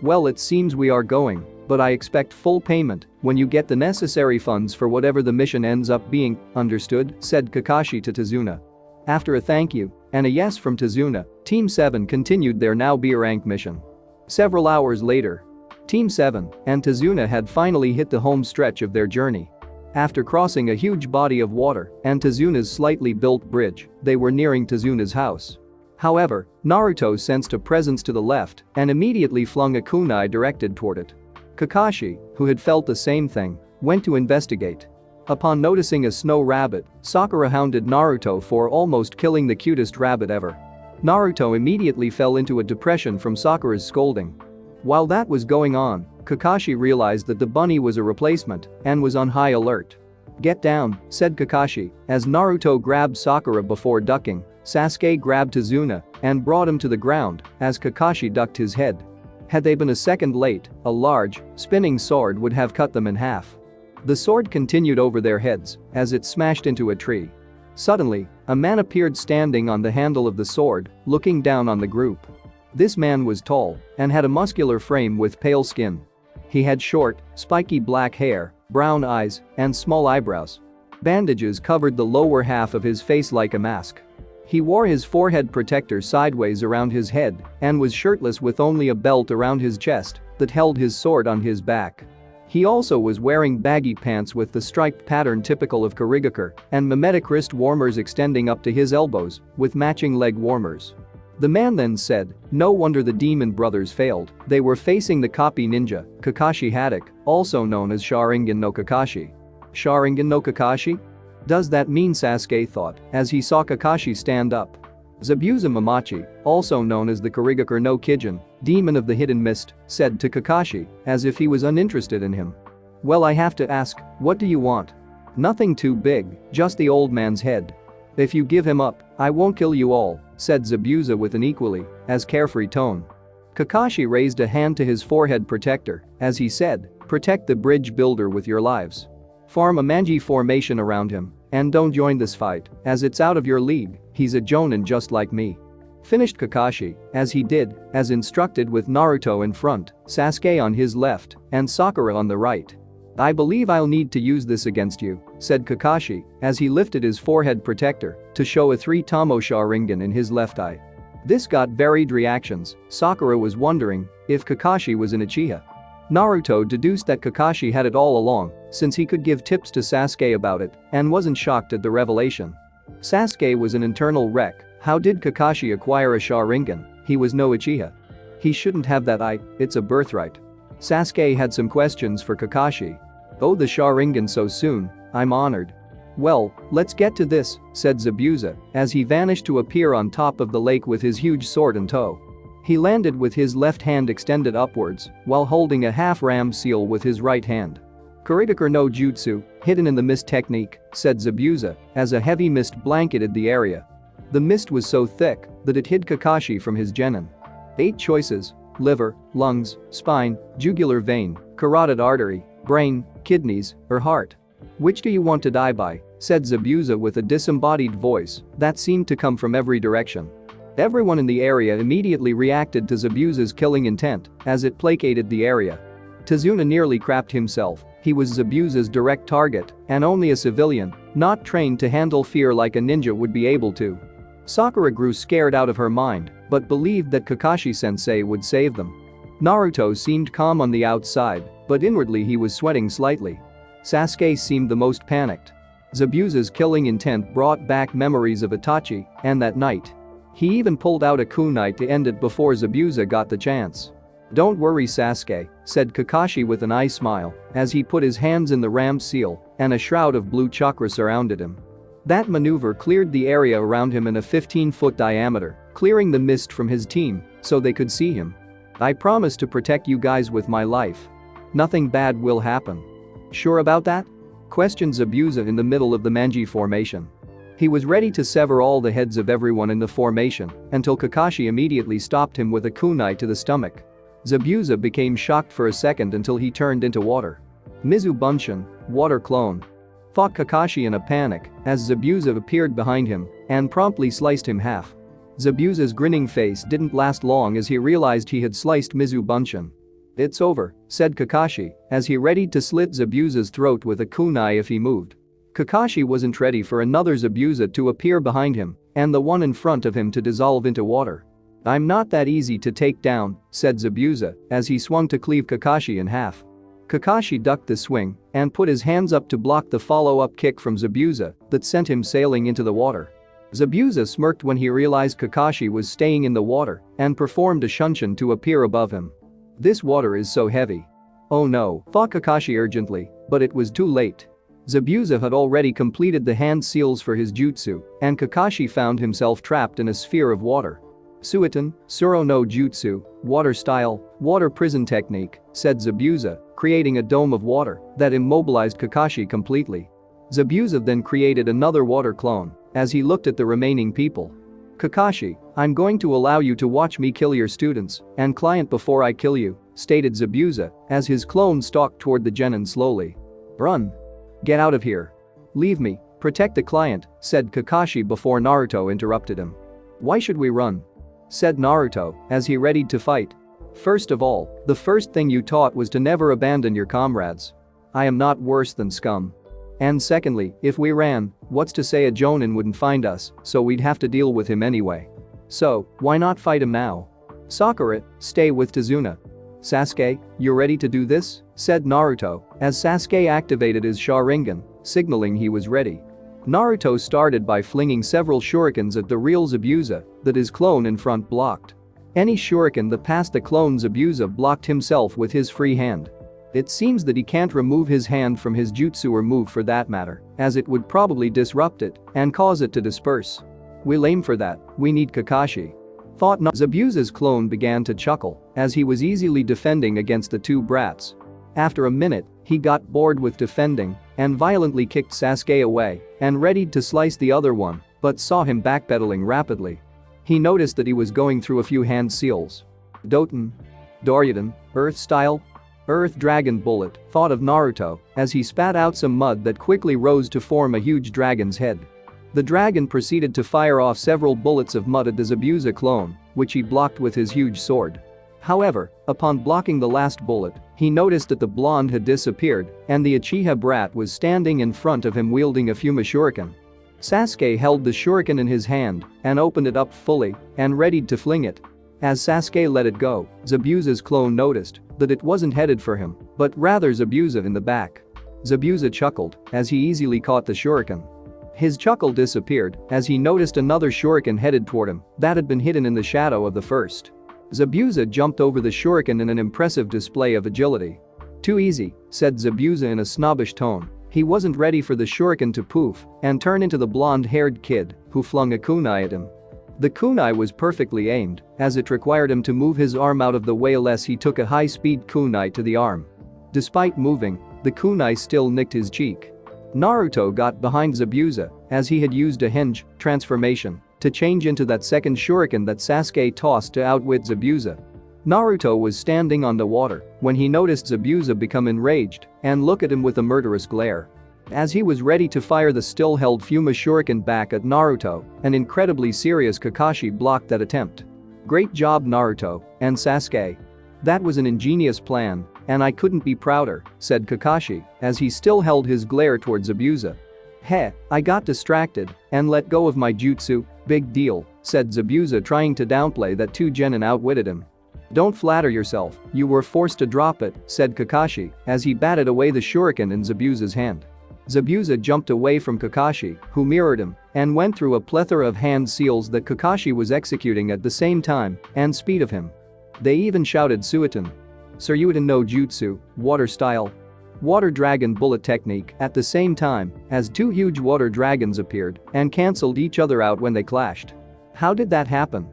Well, it seems we are going, but I expect full payment when you get the necessary funds for whatever the mission ends up being, understood? Said Kakashi to Tazuna. After a thank you and a yes from Tazuna, Team 7 continued their now B-rank mission. Several hours later, Team 7 and Tazuna had finally hit the home stretch of their journey. After crossing a huge body of water and Tazuna's slightly built bridge, they were nearing Tazuna's house. However, Naruto sensed a presence to the left and immediately flung a kunai directed toward it. Kakashi, who had felt the same thing, went to investigate. Upon noticing a snow rabbit, Sakura hounded Naruto for almost killing the cutest rabbit ever. Naruto immediately fell into a depression from Sakura's scolding. While that was going on, Kakashi realized that the bunny was a replacement and was on high alert. "Get down," said Kakashi as Naruto grabbed Sakura before ducking. Sasuke grabbed Tazuna and brought him to the ground as Kakashi ducked his head. Had they been a second late, a large, spinning sword would have cut them in half. The sword continued over their heads as it smashed into a tree. Suddenly, a man appeared standing on the handle of the sword, looking down on the group. This man was tall and had a muscular frame with pale skin. He had short, spiky black hair, brown eyes, and small eyebrows. Bandages covered the lower half of his face like a mask. He wore his forehead protector sideways around his head and was shirtless with only a belt around his chest that held his sword on his back. He also was wearing baggy pants with the striped pattern typical of Kurigakure and mimetic wrist warmers extending up to his elbows with matching leg warmers. The man then said, "No wonder the demon brothers failed, they were facing the copy ninja, Kakashi Haddock, also known as Sharingan no Kakashi." Sharingan no Kakashi? Does that mean Sasuke thought as he saw Kakashi stand up? Zabuza Mamachi, also known as the Kurigakure no Kijin, demon of the hidden mist, said to Kakashi as if he was uninterested in him. "Well, I have to ask, what do you want?" "Nothing too big, just the old man's head." "If you give him up, I won't kill you all," said Zabuza with an equally as carefree tone. Kakashi raised a hand to his forehead protector as he said, "Protect the bridge builder with your lives. Form a manji formation around him and don't join this fight as it's out of your league, he's a jonin just like me." Finished Kakashi as he did as instructed with Naruto in front, Sasuke on his left, and Sakura on the right. "I believe I'll need to use this against you," said Kakashi as he lifted his forehead protector to show a 3-Tomo Sharingan in his left eye. This got varied reactions. Sakura was wondering if Kakashi was an Uchiha. Naruto deduced that Kakashi had it all along since he could give tips to Sasuke about it and wasn't shocked at the revelation. Sasuke was an internal wreck. How did Kakashi acquire a Sharingan? He was no Uchiha. He shouldn't have that it's a birthright. Sasuke had some questions for Kakashi. "Oh, the Sharingan so soon, I'm honored." "Well, let's get to this," said Zabuza as he vanished to appear on top of the lake with his huge sword in tow. He landed with his left hand extended upwards while holding a half-ram seal with his right hand. "Kurigakure no jutsu, hidden in the mist technique," said Zabuza as a heavy mist blanketed the area. The mist was so thick that it hid Kakashi from his genin. 8 choices: liver, lungs, spine, jugular vein, carotid artery, brain, kidneys, or heart. "Which do you want to die by?" said Zabuza with a disembodied voice that seemed to come from every direction. Everyone in the area immediately reacted to Zabuza's killing intent as it placated the area. Tazuna nearly crapped himself. He was Zabuza's direct target and only a civilian, not trained to handle fear like a ninja would be able to. Sakura grew scared out of her mind but believed that Kakashi-sensei would save them. Naruto seemed calm on the outside but inwardly he was sweating slightly. Sasuke seemed the most panicked. Zabuza's killing intent brought back memories of Itachi and that night. He even pulled out a kunai to end it before Zabuza got the chance. "Don't worry, Sasuke," said Kakashi with an eye smile as he put his hands in the ram seal and a shroud of blue chakra surrounded him. That maneuver cleared the area around him in a 15-foot diameter, clearing the mist from his team so they could see him. "I promise to protect you guys with my life. Nothing bad will happen." "Sure about that?" questioned Zabuza in the middle of the manji formation. He was ready to sever all the heads of everyone in the formation until Kakashi immediately stopped him with a kunai to the stomach. Zabuza became shocked for a second until he turned into water. "Mizu Bunshin, water clone," thought Kakashi in a panic as Zabuza appeared behind him and promptly sliced him half. Zabuza's grinning face didn't last long as he realized he had sliced Mizu Bunshin. "It's over," said Kakashi as he readied to slit Zabuza's throat with a kunai if he moved. Kakashi wasn't ready for another Zabuza to appear behind him and the one in front of him to dissolve into water. "I'm not that easy to take down," said Zabuza as he swung to cleave Kakashi in half. Kakashi ducked the swing and put his hands up to block the follow-up kick from Zabuza that sent him sailing into the water. Zabuza smirked when he realized Kakashi was staying in the water and performed a shunshin to appear above him. "This water is so heavy." "Oh no," thought Kakashi urgently, but it was too late. Zabuza had already completed the hand seals for his jutsu, and Kakashi found himself trapped in a sphere of water. "Suiton, Suro no Jutsu, water style, water prison technique," said Zabuza, creating a dome of water that immobilized Kakashi completely. Zabuza then created another water clone as he looked at the remaining people. "Kakashi, I'm going to allow you to watch me kill your students and client before I kill you," stated Zabuza as his clone stalked toward the genin slowly. "Run. Get out of here. Leave me, protect the client," said Kakashi before Naruto interrupted him. "Why should we run?" said Naruto as he readied to fight. "First of all, the first thing you taught was to never abandon your comrades. I am not worse than scum. And secondly, if we ran, what's to say a Jonin wouldn't find us, so we'd have to deal with him anyway. So, why not fight him now?" "Sakura, stay with Tazuna." "Sasuke, you ready to do this?" said Naruto, as Sasuke activated his Sharingan, signaling he was ready. Naruto started by flinging several shurikens at the real Zabuza that his clone in front blocked. Any shuriken that passed the clone Zabuza blocked himself with his free hand. It seems that he can't remove his hand from his jutsu or move for that matter, as it would probably disrupt it and cause it to disperse. "We'll aim for that, we need Kakashi," thought Zabuza's clone began to chuckle as he was easily defending against the two brats. After a minute, he got bored with defending and violently kicked Sasuke away and readied to slice the other one, but saw him backpedaling rapidly. He noticed that he was going through a few hand seals. Doten. Doryoden, Earth style? Earth Dragon Bullet, thought of Naruto as he spat out some mud that quickly rose to form a huge dragon's head. The dragon proceeded to fire off several bullets of mud at the Zabuza clone, which he blocked with his huge sword. However, upon blocking the last bullet, he noticed that the blonde had disappeared and the Uchiha brat was standing in front of him wielding a Fuma shuriken. Sasuke held the shuriken in his hand and opened it up fully and readied to fling it. As Sasuke let it go, Zabuza's clone noticed that it wasn't headed for him, but rather Zabuza in the back. Zabuza chuckled as he easily caught the shuriken. His chuckle disappeared as he noticed another shuriken headed toward him that had been hidden in the shadow of the first. Zabuza jumped over the shuriken in an impressive display of agility. "Too easy," said Zabuza in a snobbish tone. He wasn't ready for the shuriken to poof and turn into the blonde-haired kid who flung a kunai at him. The kunai was perfectly aimed as it required him to move his arm out of the way unless he took a high-speed kunai to the arm. Despite moving, the kunai still nicked his cheek. Naruto got behind Zabuza as he had used a hinge transformation to change into that second shuriken that Sasuke tossed to outwit Zabuza. Naruto was standing on the water when he noticed Zabuza become enraged and look at him with a murderous glare. As he was ready to fire the still-held Fuma shuriken back at Naruto, an incredibly serious Kakashi blocked that attempt. "Great job, Naruto and Sasuke. That was an ingenious plan, and I couldn't be prouder," said Kakashi as he still held his glare towards Zabuza. "Heh, I got distracted and let go of my jutsu, big deal," said Zabuza trying to downplay that two genin outwitted him. "Don't flatter yourself, you were forced to drop it," said Kakashi as he batted away the shuriken in Zabuza's hand. Zabuza jumped away from Kakashi, who mirrored him, and went through a plethora of hand seals that Kakashi was executing at the same time and speed of him. They even shouted Suiton. Suryuten no Jutsu, water style. Water Dragon Bullet technique at the same time as two huge water dragons appeared and cancelled each other out when they clashed. How did that happen?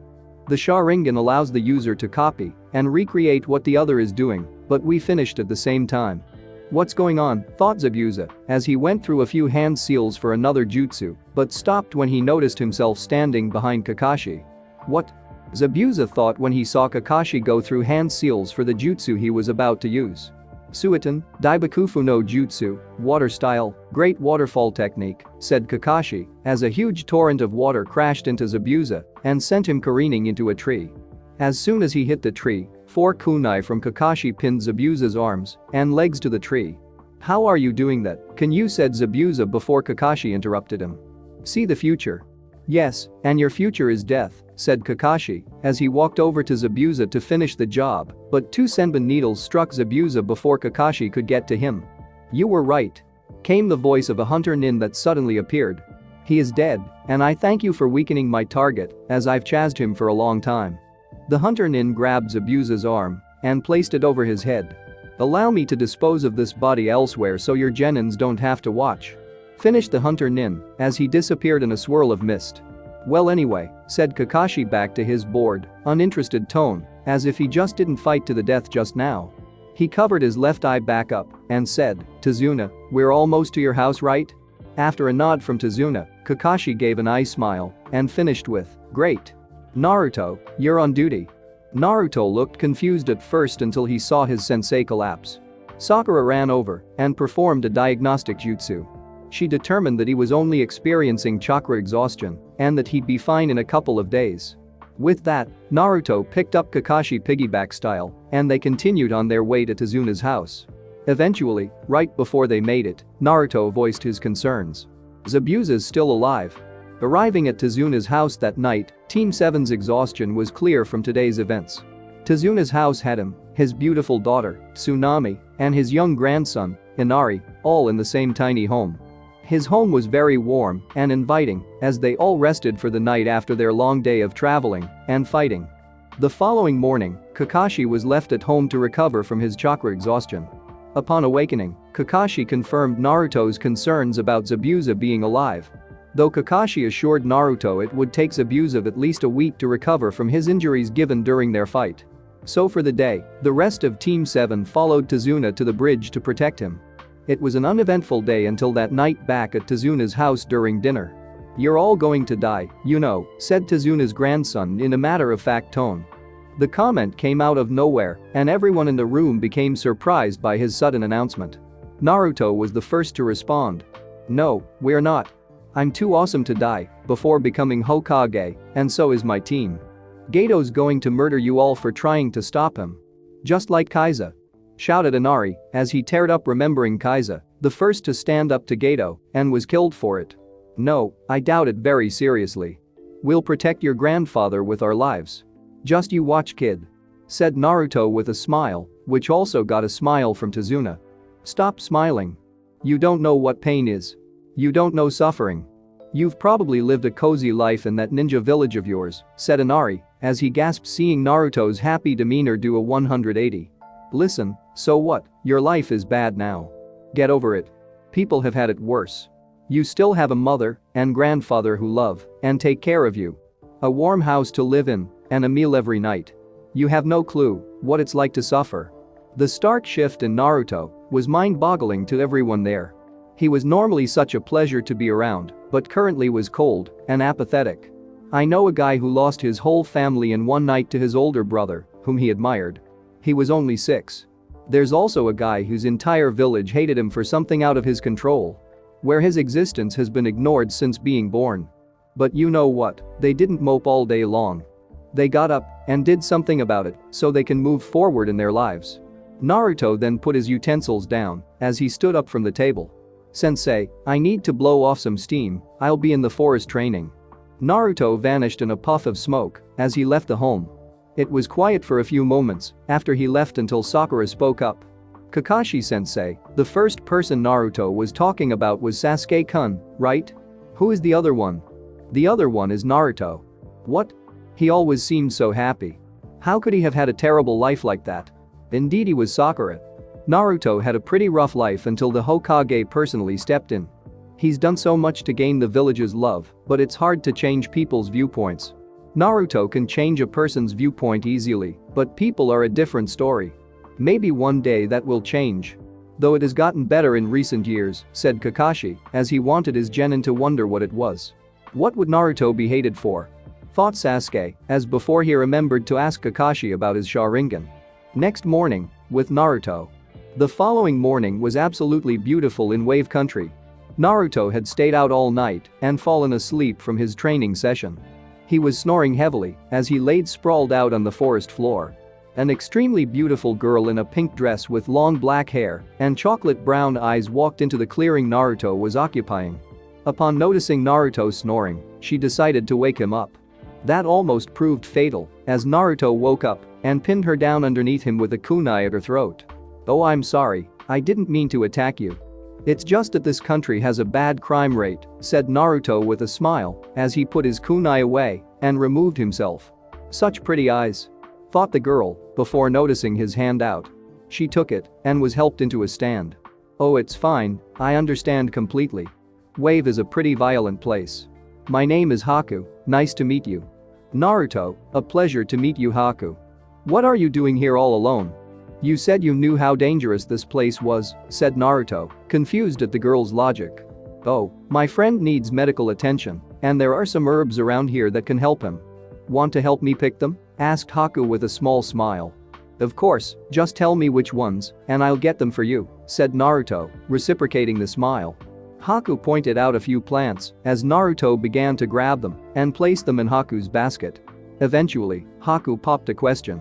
The Sharingan allows the user to copy and recreate what the other is doing, but we finished at the same time. What's going on, thought Zabuza as he went through a few hand seals for another jutsu, but stopped when he noticed himself standing behind Kakashi. What? Zabuza thought when he saw Kakashi go through hand seals for the jutsu he was about to use. Suiton, Daibakufu no Jutsu, water style, great waterfall technique, said Kakashi as a huge torrent of water crashed into Zabuza and sent him careening into a tree. As soon as he hit the tree, 4 kunai from Kakashi pinned Zabuza's arms and legs to the tree. "How are you doing that, can you?" said Zabuza before Kakashi interrupted him. "See the future." "Yes, and your future is death," said Kakashi as he walked over to Zabuza to finish the job, but 2 senbon needles struck Zabuza before Kakashi could get to him. "You were right," came the voice of a hunter nin that suddenly appeared. "He is dead, and I thank you for weakening my target as I've chased him for a long time." The hunter nin grabbed Zabuza's arm and placed it over his head. "Allow me to dispose of this body elsewhere so your genins don't have to watch," finished the hunter nin as he disappeared in a swirl of mist. "Well anyway," said Kakashi back to his bored, uninterested tone, as if he just didn't fight to the death just now. He covered his left eye back up and said, "Tazuna, we're almost to your house, right?" After a nod from Tazuna, Kakashi gave an eye smile and finished with, "Great. Naruto, you're on duty." Naruto looked confused at first until he saw his sensei collapse. Sakura ran over and performed a diagnostic jutsu. She determined that he was only experiencing chakra exhaustion and that he'd be fine in a couple of days. With that, Naruto picked up Kakashi piggyback style and they continued on their way to Tazuna's house. Eventually, right before they made it, Naruto voiced his concerns. "Zabuza's still alive." Arriving at Tazuna's house that night, Team 7's exhaustion was clear from today's events. Tazuna's house had him his beautiful daughter, Tsunami, and his young grandson, Inari, all in the same tiny home. His home was very warm and inviting as they all rested for the night after their long day of traveling and fighting. The following morning, Kakashi was left at home to recover from his chakra exhaustion. Upon awakening, Kakashi confirmed Naruto's concerns about Zabuza being alive. Though Kakashi assured Naruto it would take Zabuza at least a week to recover from his injuries given during their fight. So for the day, the rest of Team 7 followed Tazuna to the bridge to protect him. It was an uneventful day until that night back at Tazuna's house during dinner. "You're all going to die, you know," said Tazuna's grandson in a matter-of-fact tone. The comment came out of nowhere, and everyone in the room became surprised by his sudden announcement. Naruto was the first to respond. "No, we're not. I'm too awesome to die before becoming Hokage, and so is my team. Gato's going to murder you all for trying to stop him. Just like Kaiza," shouted Inari as he teared up, remembering Kaiza, the first to stand up to Gato, and was killed for it. "No, I doubt it very seriously. We'll protect your grandfather with our lives. Just you watch, kid," said Naruto with a smile, which also got a smile from Tazuna. "Stop smiling. You don't know what pain is. You don't know suffering. You've probably lived a cozy life in that ninja village of yours," said Inari as he gasped, seeing Naruto's happy demeanor do a 180. "Listen, so what? Your life is bad now. Get over it. People have had it worse. You still have a mother and grandfather who love and take care of you. A warm house to live in and a meal every night. You have no clue what it's like to suffer." The stark shift in Naruto was mind-boggling to everyone there. He was normally such a pleasure to be around, but currently was cold and apathetic. "I know a guy who lost his whole family in one night to his older brother, whom he admired. He was only 6. There's also a guy whose entire village hated him for something out of his control, where his existence has been ignored since being born. But you know what? They didn't mope all day long. They got up and did something about it so they can move forward in their lives." Naruto then put his utensils down as he stood up from the table. "Sensei, I need to blow off some steam, I'll be in the forest training." Naruto vanished in a puff of smoke as he left the home. It was quiet for a few moments after he left until Sakura spoke up. "Kakashi-sensei, the first person Naruto was talking about was Sasuke-kun, right? Who is the other one?" "The other one is Naruto." "What? He always seemed so happy. How could he have had a terrible life like that?" "Indeed he was, Sakura. Naruto had a pretty rough life until the Hokage personally stepped in. He's done so much to gain the village's love, but it's hard to change people's viewpoints. Naruto can change a person's viewpoint easily, but people are a different story. Maybe one day that will change. Though it has gotten better in recent years," said Kakashi as he wanted his genin to wonder what it was. What would Naruto be hated for? Thought Sasuke, as before he remembered to ask Kakashi about his Sharingan. Next morning, with Naruto. The following morning was absolutely beautiful in Wave Country. Naruto had stayed out all night and fallen asleep from his training session. He was snoring heavily as he laid sprawled out on the forest floor. An extremely beautiful girl in a pink dress with long black hair and chocolate brown eyes walked into the clearing Naruto was occupying. Upon noticing Naruto snoring, she decided to wake him up. That almost proved fatal as Naruto woke up and pinned her down underneath him with a kunai at her throat. "Oh, I'm sorry, I didn't mean to attack you. It's just that this country has a bad crime rate," said Naruto with a smile as he put his kunai away and removed himself. "Such pretty eyes," thought the girl before noticing his hand out. She took it and was helped into a stand. "Oh, it's fine, I understand completely. Wave is a pretty violent place. My name is Haku, nice to meet you." "Naruto, a pleasure to meet you, Haku. What are you doing here all alone? You said you knew how dangerous this place was," said Naruto, confused at the girl's logic. "Oh, my friend needs medical attention, and there are some herbs around here that can help him. Want to help me pick them?" asked Haku with a small smile. "Of course, just tell me which ones, and I'll get them for you," said Naruto, reciprocating the smile. Haku pointed out a few plants as Naruto began to grab them and place them in Haku's basket. Eventually, Haku popped a question.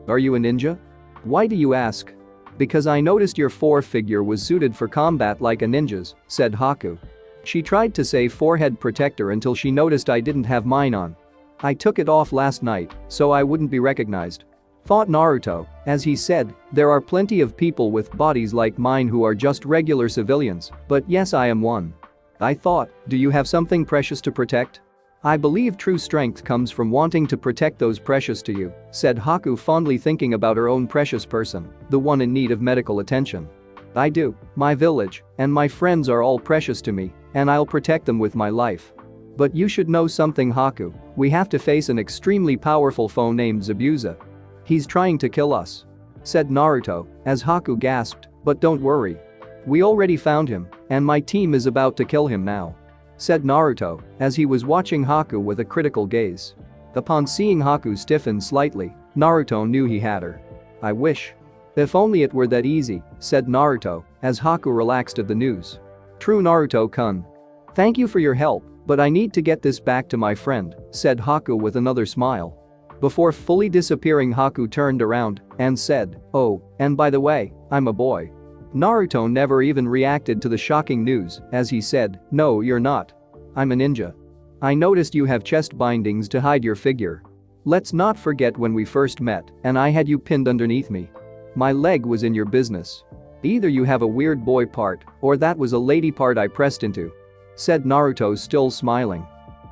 "Are you a ninja?" "Why do you ask?" "Because I noticed your figure was suited for combat like a ninja's," said Haku. She tried to say forehead protector until she noticed I didn't have mine on. "I took it off last night so I wouldn't be recognized." thought Naruto, as he said, "There are plenty of people with bodies like mine who are just regular civilians, but yes, I am one." I thought, "Do you have something precious to protect?" "I believe true strength comes from wanting to protect those precious to you," said Haku, fondly thinking about her own precious person, the one in need of medical attention. "I do. My village and my friends are all precious to me, and I'll protect them with my life. But you should know something, Haku. We have to face an extremely powerful foe named Zabuza. He's trying to kill us," said Naruto, as Haku gasped, "But don't worry. We already found him, and my team is about to kill him now," said Naruto, as he was watching Haku with a critical gaze. Upon seeing Haku stiffen slightly, Naruto knew he had her. "I wish. If only it were that easy," said Naruto, as Haku relaxed at the news. "True, Naruto-kun. Thank you for your help, but I need to get this back to my friend," said Haku with another smile. Before fully disappearing, Haku turned around and said, "Oh, and by the way, I'm a boy." Naruto never even reacted to the shocking news, as he said, "No, you're not. I'm a ninja. I noticed you have chest bindings to hide your figure. Let's not forget when we first met and I had you pinned underneath me. My leg was in your business. Either you have a weird boy part or that was a lady part I pressed into," said Naruto, still smiling.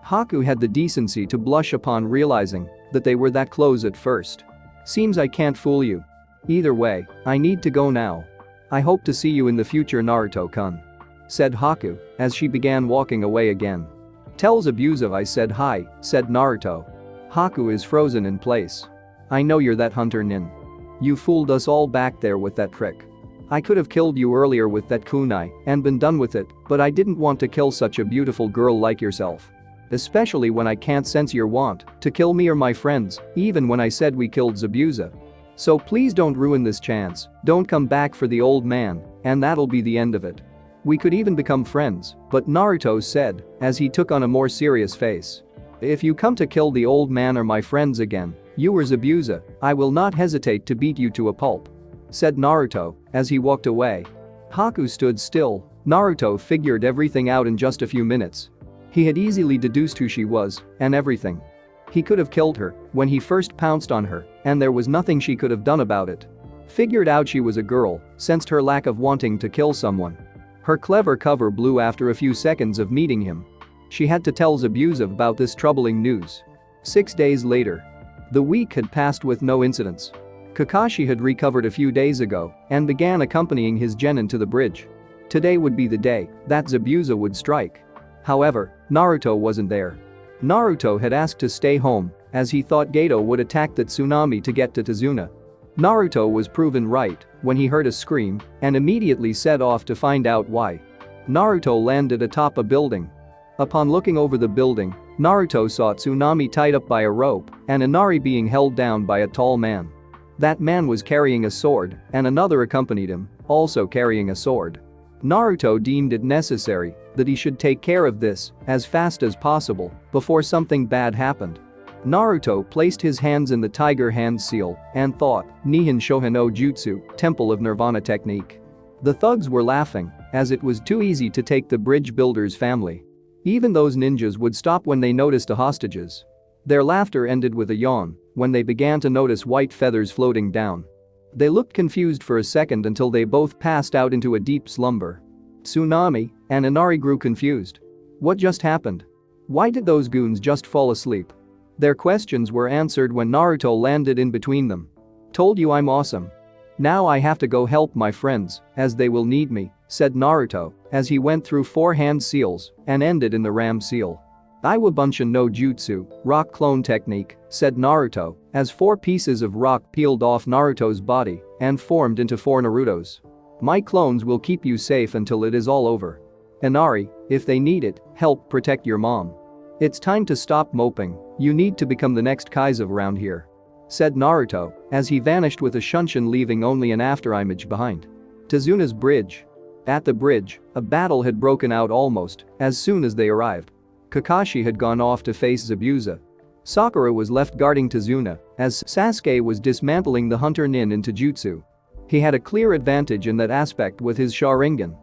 Haku had the decency to blush upon realizing that they were that close at first. "Seems I can't fool you. Either way, I need to go now. I hope to see you in the future, Naruto-kun," said Haku, as she began walking away again. "Tell Zabuza I said hi," said Naruto. Haku is frozen in place. "I know you're that hunter nin. You fooled us all back there with that trick. I could have killed you earlier with that kunai and been done with it, but I didn't want to kill such a beautiful girl like yourself. Especially when I can't sense your want to kill me or my friends, even when I said we killed Zabuza. So please don't ruin this chance, don't come back for the old man, and that'll be the end of it. We could even become friends," but Naruto said, as he took on a more serious face. "If you come to kill the old man or my friends again, you or Zabuza, I will not hesitate to beat you to a pulp," said Naruto, as he walked away. Haku stood still. Naruto figured everything out in just a few minutes. He had easily deduced who she was and everything. He could have killed her when he first pounced on her, and there was nothing she could have done about it. Figured out she was a girl, sensed her lack of wanting to kill someone. Her clever cover blew after a few seconds of meeting him. She had to tell Zabuza about this troubling news. 6 days later. The week had passed with no incidents. Kakashi had recovered a few days ago and began accompanying his genin to the bridge. Today would be the day that Zabuza would strike. However, Naruto wasn't there. Naruto had asked to stay home as he thought Gato would attack the tsunami to get to Tazuna. Naruto was proven right when he heard a scream and immediately set off to find out why. Naruto landed atop a building. Upon looking over the building, Naruto saw Tsunami tied up by a rope and Inari being held down by a tall man. That man was carrying a sword and another accompanied him, also carrying a sword. Naruto deemed it necessary that he should take care of this as fast as possible before something bad happened. Naruto placed his hands in the tiger hand seal and thought, Nihin Shohan no Jutsu, Temple of Nirvana technique. The thugs were laughing as it was too easy to take the bridge builder's family. Even those ninjas would stop when they noticed the hostages. Their laughter ended with a yawn when they began to notice white feathers floating down. They looked confused for a second until they both passed out into a deep slumber. Tsunami and Inari grew confused. What just happened? Why did those goons just fall asleep? Their questions were answered when Naruto landed in between them. Told you I'm awesome. Now I have to go help my friends as they will need me, said Naruto as he went through 4 hand seals and ended in the ram seal. Iwabunshin no Jutsu, rock clone technique, said Naruto as 4 pieces of rock peeled off Naruto's body and formed into 4 Narutos. My clones will keep you safe until it is all over. Inari, if they need it, help protect your mom. It's time to stop moping, you need to become the next Kaizo around here, said Naruto as he vanished with a shunshin, leaving only an afterimage behind. Tazuna's bridge. At the bridge, a battle had broken out almost as soon as they arrived. Kakashi had gone off to face Zabuza. Sakura was left guarding Tazuna as Sasuke was dismantling the hunter nin into jutsu. He had a clear advantage in that aspect with his Sharingan.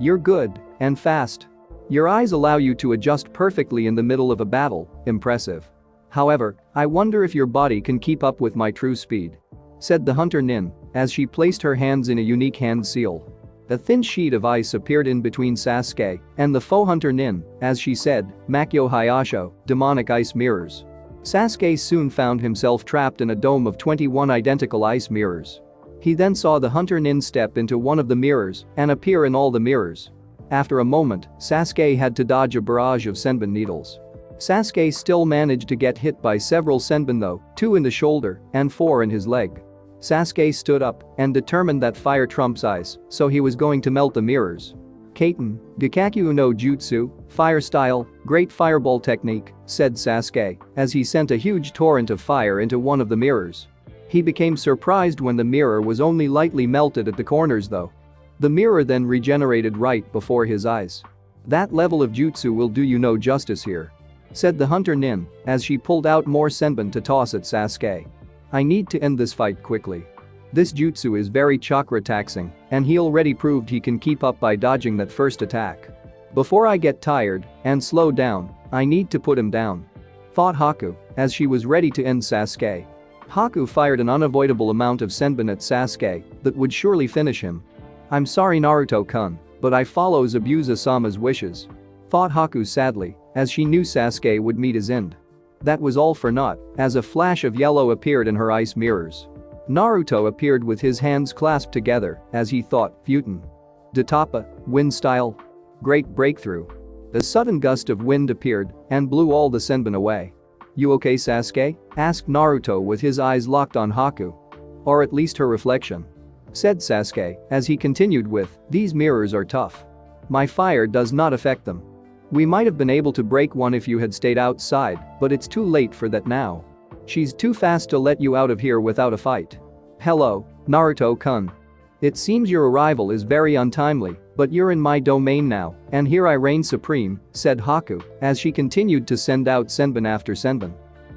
You're good and fast. Your eyes allow you to adjust perfectly in the middle of a battle, impressive. However, I wonder if your body can keep up with my true speed. said the hunter nin, as she placed her hands in a unique hand seal. A thin sheet of ice appeared in between Sasuke and the foe hunter nin, as she said, Makyo Hyasho, demonic ice mirrors. Sasuke soon found himself trapped in a dome of 21 identical ice mirrors. He then saw the hunter nin step into one of the mirrors and appear in all the mirrors. After a moment, Sasuke had to dodge a barrage of senbon needles. Sasuke still managed to get hit by several senbon though, 2 in the shoulder and 4 in his leg. Sasuke stood up and determined that fire trumps ice, so he was going to melt the mirrors. Kaiten, Gakakyu no Jutsu, fire style, great fireball technique, said Sasuke as he sent a huge torrent of fire into one of the mirrors. He became surprised when the mirror was only lightly melted at the corners though. The mirror then regenerated right before his eyes. That level of jutsu will do you no justice here, said the hunter nin as she pulled out more senbon to toss at Sasuke. I need to end this fight quickly. This jutsu is very chakra taxing and he already proved he can keep up by dodging that first attack. Before I get tired and slow down, I need to put him down, thought Haku as she was ready to end Sasuke. Haku fired an unavoidable amount of senbon at Sasuke that would surely finish him. I'm sorry Naruto-kun, but I follow Zabuza-sama's wishes, thought Haku sadly as she knew Sasuke would meet his end. That was all for naught as a flash of yellow appeared in her ice mirrors. Naruto appeared with his hands clasped together as he thought, Futon. Datapa, wind style. Great breakthrough. A sudden gust of wind appeared and blew all the senbon away. You okay Sasuke? Asked Naruto with his eyes locked on Haku. Or at least her reflection, said Sasuke as he continued with, these mirrors are tough. My fire does not affect them. We might have been able to break one if you had stayed outside, but it's too late for that now. She's too fast to let you out of here without a fight. Hello, Naruto-kun. It seems your arrival is very untimely, but you're in my domain now, and here I reign supreme, said Haku as she continued to send out senbon after senbon.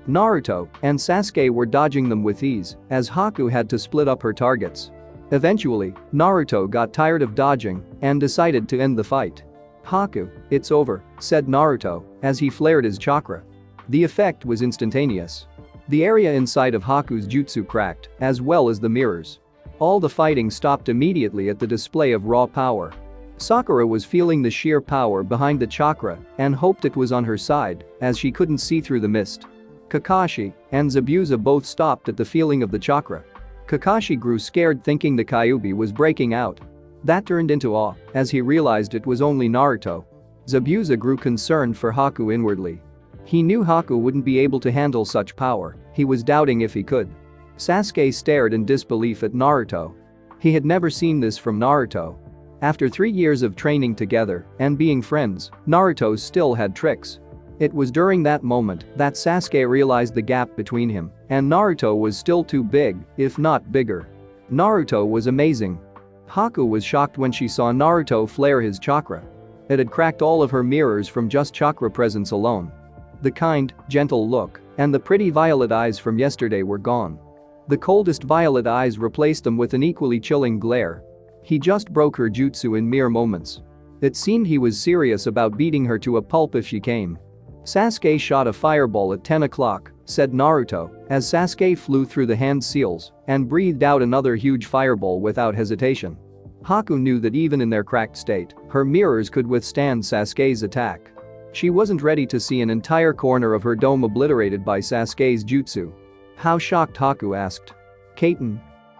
Naruto and Sasuke were dodging them with ease as Haku had to split up her targets. Eventually, Naruto got tired of dodging and decided to end the fight. Haku, it's over, said Naruto as he flared his chakra. The effect was instantaneous. The area inside of Haku's jutsu cracked, as well as the mirrors. All the fighting stopped immediately at the display of raw power. Sakura was feeling the sheer power behind the chakra and hoped it was on her side as she couldn't see through the mist. Kakashi and Zabuza both stopped at the feeling of the chakra. Kakashi grew scared thinking the Kyuubi was breaking out. That turned into awe as he realized it was only Naruto. Zabuza grew concerned for Haku inwardly. He knew Haku wouldn't be able to handle such power, he was doubting if he could. Sasuke stared in disbelief at Naruto. He had never seen this from Naruto. After 3 years of training together and being friends, Naruto still had tricks. It was during that moment that Sasuke realized the gap between him and Naruto was still too big, if not bigger. Naruto was amazing. Haku was shocked when she saw Naruto flare his chakra. It had cracked all of her mirrors from just chakra presence alone. The kind, gentle look and the pretty violet eyes from yesterday were gone. The coldest violet eyes replaced them with an equally chilling glare. He just broke her jutsu in mere moments. It seemed he was serious about beating her to a pulp if she came. Sasuke shot a fireball at 10 o'clock, said Naruto, as Sasuke flew through the hand seals and breathed out another huge fireball without hesitation. Haku knew that even in their cracked state, her mirrors could withstand Sasuke's attack. She wasn't ready to see an entire corner of her dome obliterated by Sasuke's jutsu. How shocked, Haku asked. Kaiten.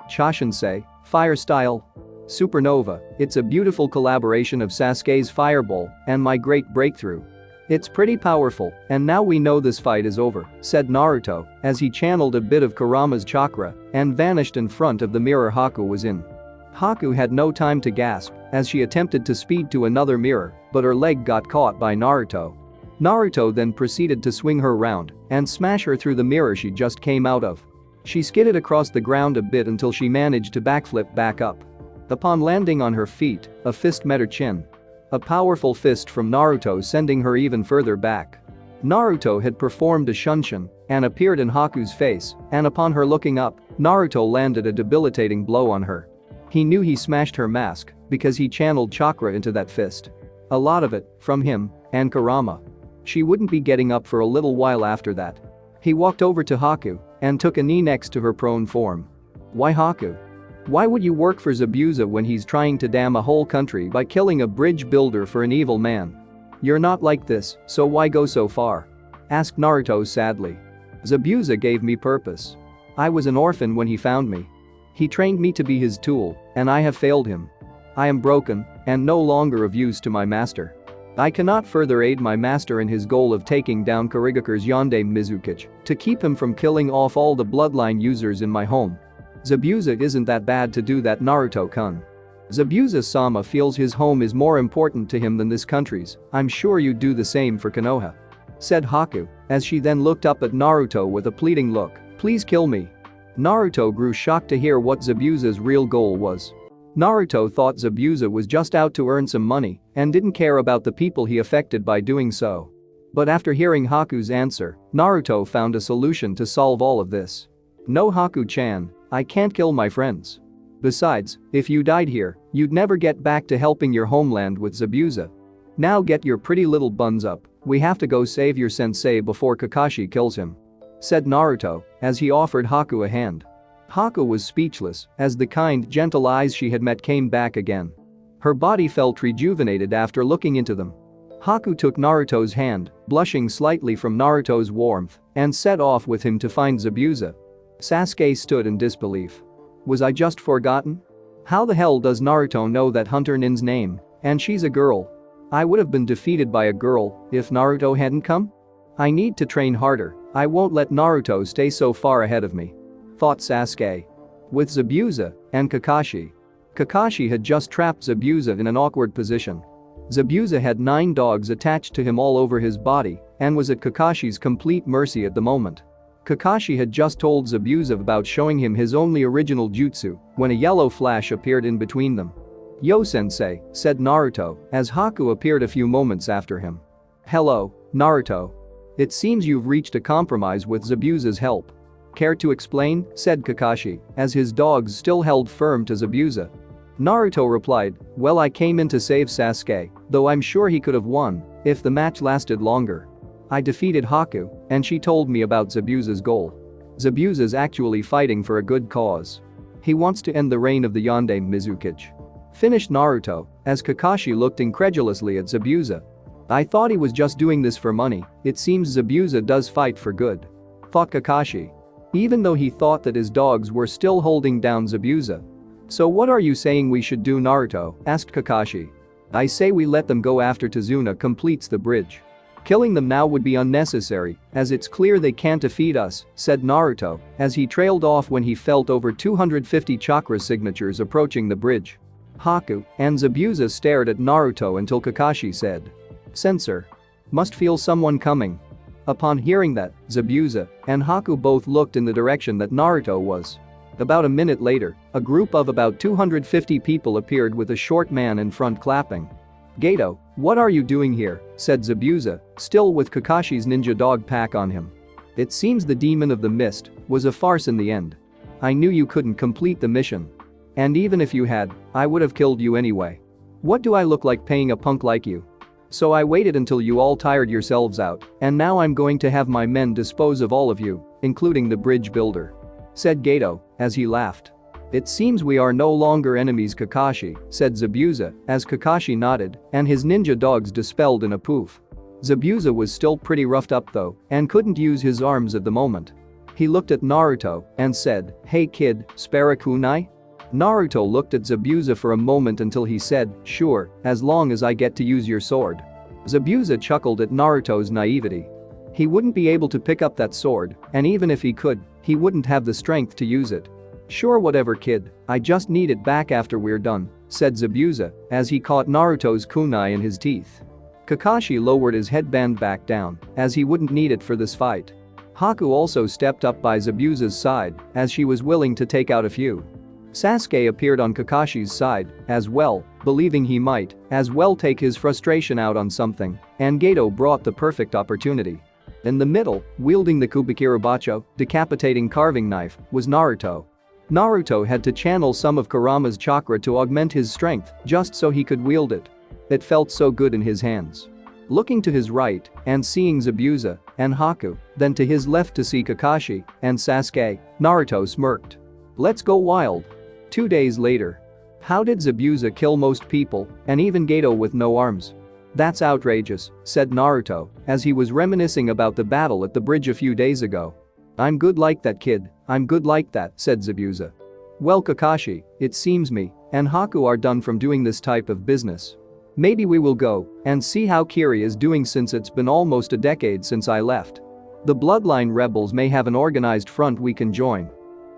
Chashinsei, fire style. Supernova, it's a beautiful collaboration of Sasuke's fireball and my great breakthrough. It's pretty powerful, and now we know this fight is over, said Naruto as he channeled a bit of Kurama's chakra and vanished in front of the mirror Haku was in. Haku had no time to gasp as she attempted to speed to another mirror, but her leg got caught by Naruto. Naruto then proceeded to swing her round and smash her through the mirror she just came out of. She skidded across the ground a bit until she managed to backflip back up. Upon landing on her feet, a fist met her chin. A powerful fist from Naruto sending her even further back. Naruto had performed a shunshin and appeared in Haku's face, and upon her looking up, Naruto landed a debilitating blow on her. He knew he smashed her mask because he channeled chakra into that fist. A lot of it from him and Kurama. She wouldn't be getting up for a little while after that. He walked over to Haku and took a knee next to her prone form. Why Haku? Why would you work for Zabuza when he's trying to damn a whole country by killing a bridge builder for an evil man? You're not like this, so why go so far? Asked Naruto sadly. Zabuza gave me purpose. I was an orphan when he found me. He trained me to be his tool, and I have failed him. I am broken and no longer of use to my master. I cannot further aid my master in his goal of taking down Karigakur's Yonde Mizukichi to keep him from killing off all the bloodline users in my home. Zabuza isn't that bad to do that, Naruto-kun. Zabuza-sama feels his home is more important to him than this country's. I'm sure you'd do the same for Konoha. Said Haku, as she then looked up at Naruto with a pleading look. Please kill me. Naruto grew shocked to hear what Zabuza's real goal was. Naruto thought Zabuza was just out to earn some money and didn't care about the people he affected by doing so. But after hearing Haku's answer, Naruto found a solution to solve all of this. No, Haku-chan, I can't kill my friends. Besides, if you died here, you'd never get back to helping your homeland with Zabuza. Now get your pretty little buns up, we have to go save your sensei before Kakashi kills him. Said Naruto, as he offered Haku a hand. Haku was speechless as the kind, gentle eyes she had met came back again. Her body felt rejuvenated after looking into them. Haku took Naruto's hand, blushing slightly from Naruto's warmth, and set off with him to find Zabuza. Sasuke stood in disbelief. Was I just forgotten? How the hell does Naruto know that Hunter Nin's name? And she's a girl. I would have been defeated by a girl if Naruto hadn't come? I need to train harder, I won't let Naruto stay so far ahead of me. Thought Sasuke. With Zabuza and Kakashi. Kakashi had just trapped Zabuza in an awkward position. Zabuza had 9 dogs attached to him all over his body and was at Kakashi's complete mercy at the moment. Kakashi had just told Zabuza about showing him his only original jutsu when a yellow flash appeared in between them. Yo sensei, said Naruto as Haku appeared a few moments after him. Hello, Naruto. It seems you've reached a compromise with Zabuza's help. Care to explain? Said Kakashi as his dogs still held firm to Zabuza. Naruto replied, well, I came in to save Sasuke, though I'm sure he could have won if the match lasted longer. I defeated Haku and she told me about Zabuza's goal. Zabuza's actually fighting for a good cause. He wants to end the reign of the Yonde Mizukichi. Finished Naruto as Kakashi looked incredulously at Zabuza. I thought he was just doing this for money, it seems Zabuza does fight for good. Thought Kakashi. Even though he thought that his dogs were still holding down Zabuza. So what are you saying we should do, Naruto? Asked Kakashi. I say we let them go after Tazuna completes the bridge. Killing them now would be unnecessary, as it's clear they can't defeat us, said Naruto, as he trailed off when he felt over 250 chakra signatures approaching the bridge. Haku and Zabuza stared at Naruto until Kakashi said. Sensor. Must feel someone coming. Upon hearing that, Zabuza and Haku both looked in the direction that Naruto was. About a minute later, a group of about 250 people appeared with a short man in front clapping. Gato, what are you doing here? Said Zabuza, still with Kakashi's ninja dog pack on him. It seems the demon of the mist was a farce in the end. I knew you couldn't complete the mission. And even if you had, I would have killed you anyway. What do I look like paying a punk like you? So I waited until you all tired yourselves out, and now I'm going to have my men dispose of all of you, including the bridge builder. Said Gato, as he laughed. It seems we are no longer enemies, Kakashi, said Zabuza, as Kakashi nodded, and his ninja dogs dispelled in a poof. Zabuza was still pretty roughed up though, and couldn't use his arms at the moment. He looked at Naruto and said, hey kid, spare a kunai? Naruto looked at Zabuza for a moment until he said, sure, as long as I get to use your sword. Zabuza chuckled at Naruto's naivety. He wouldn't be able to pick up that sword, and even if he could, he wouldn't have the strength to use it. Sure, whatever kid, I just need it back after we're done, said Zabuza, as he caught Naruto's kunai in his teeth. Kakashi lowered his headband back down, as he wouldn't need it for this fight. Haku also stepped up by Zabuza's side, as she was willing to take out a few. Sasuke appeared on Kakashi's side, as well, believing he might, as well take his frustration out on something, and Gato brought the perfect opportunity. In the middle, wielding the Kubikirabacho, decapitating carving knife, was Naruto. Naruto had to channel some of Kurama's chakra to augment his strength, just so he could wield it. It felt so good in his hands. Looking to his right and seeing Zabuza and Haku, then to his left to see Kakashi and Sasuke, Naruto smirked. Let's go wild. 2 days later. How did Zabuza kill most people, and even Gato with no arms? That's outrageous, said Naruto, as he was reminiscing about the battle at the bridge a few days ago. I'm good like that, kid, I'm good like that, said Zabuza. Well, Kakashi, it seems me and Haku are done from doing this type of business. Maybe we will go and see how Kiri is doing since it's been almost a decade since I left. The Bloodline rebels may have an organized front we can join.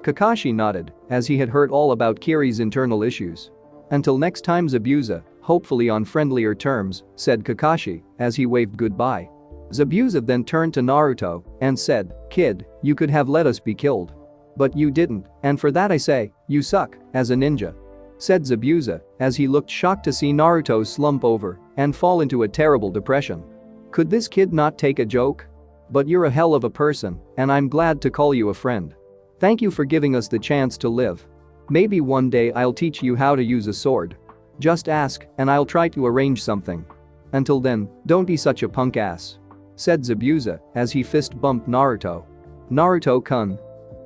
Kakashi nodded, as he had heard all about Kiri's internal issues. Until next time, Zabuza, hopefully on friendlier terms, said Kakashi, as he waved goodbye. Zabuza then turned to Naruto and said, kid, you could have let us be killed. But you didn't, and for that I say, you suck, as a ninja. Said Zabuza, as he looked shocked to see Naruto slump over and fall into a terrible depression. Could this kid not take a joke? But you're a hell of a person, and I'm glad to call you a friend. Thank you for giving us the chance to live. Maybe one day I'll teach you how to use a sword. Just ask, and I'll try to arrange something. Until then, don't be such a punk ass. Said Zabuza, as he fist bumped Naruto. Naruto-kun.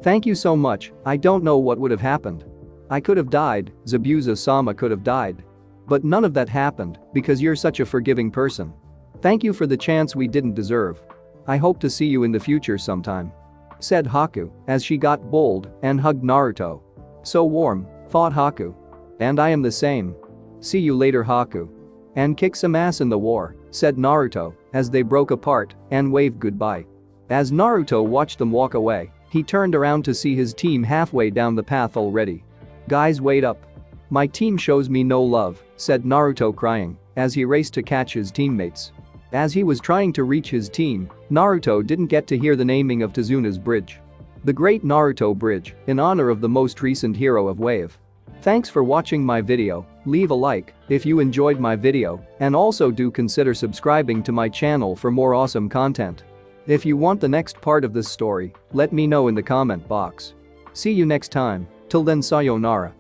Thank you so much, I don't know what would have happened. I could have died, Zabuza-sama could have died. But none of that happened, because you're such a forgiving person. Thank you for the chance we didn't deserve. I hope to see you in the future sometime. Said Haku, as she got bold and hugged Naruto. So warm, thought Haku. And I am the same. See you later, Haku. And kick some ass in the war, said Naruto, as they broke apart and waved goodbye. As Naruto watched them walk away, he turned around to see his team halfway down the path already. Guys, wait up. My team shows me no love, said Naruto crying, as he raced to catch his teammates. As he was trying to reach his team, Naruto didn't get to hear the naming of Tazuna's bridge. The Great Naruto Bridge, in honor of the most recent hero of Wave. Thanks for watching my video, leave a like if you enjoyed my video, and also do consider subscribing to my channel for more awesome content. If you want the next part of this story, let me know in the comment box. See you next time, till then sayonara.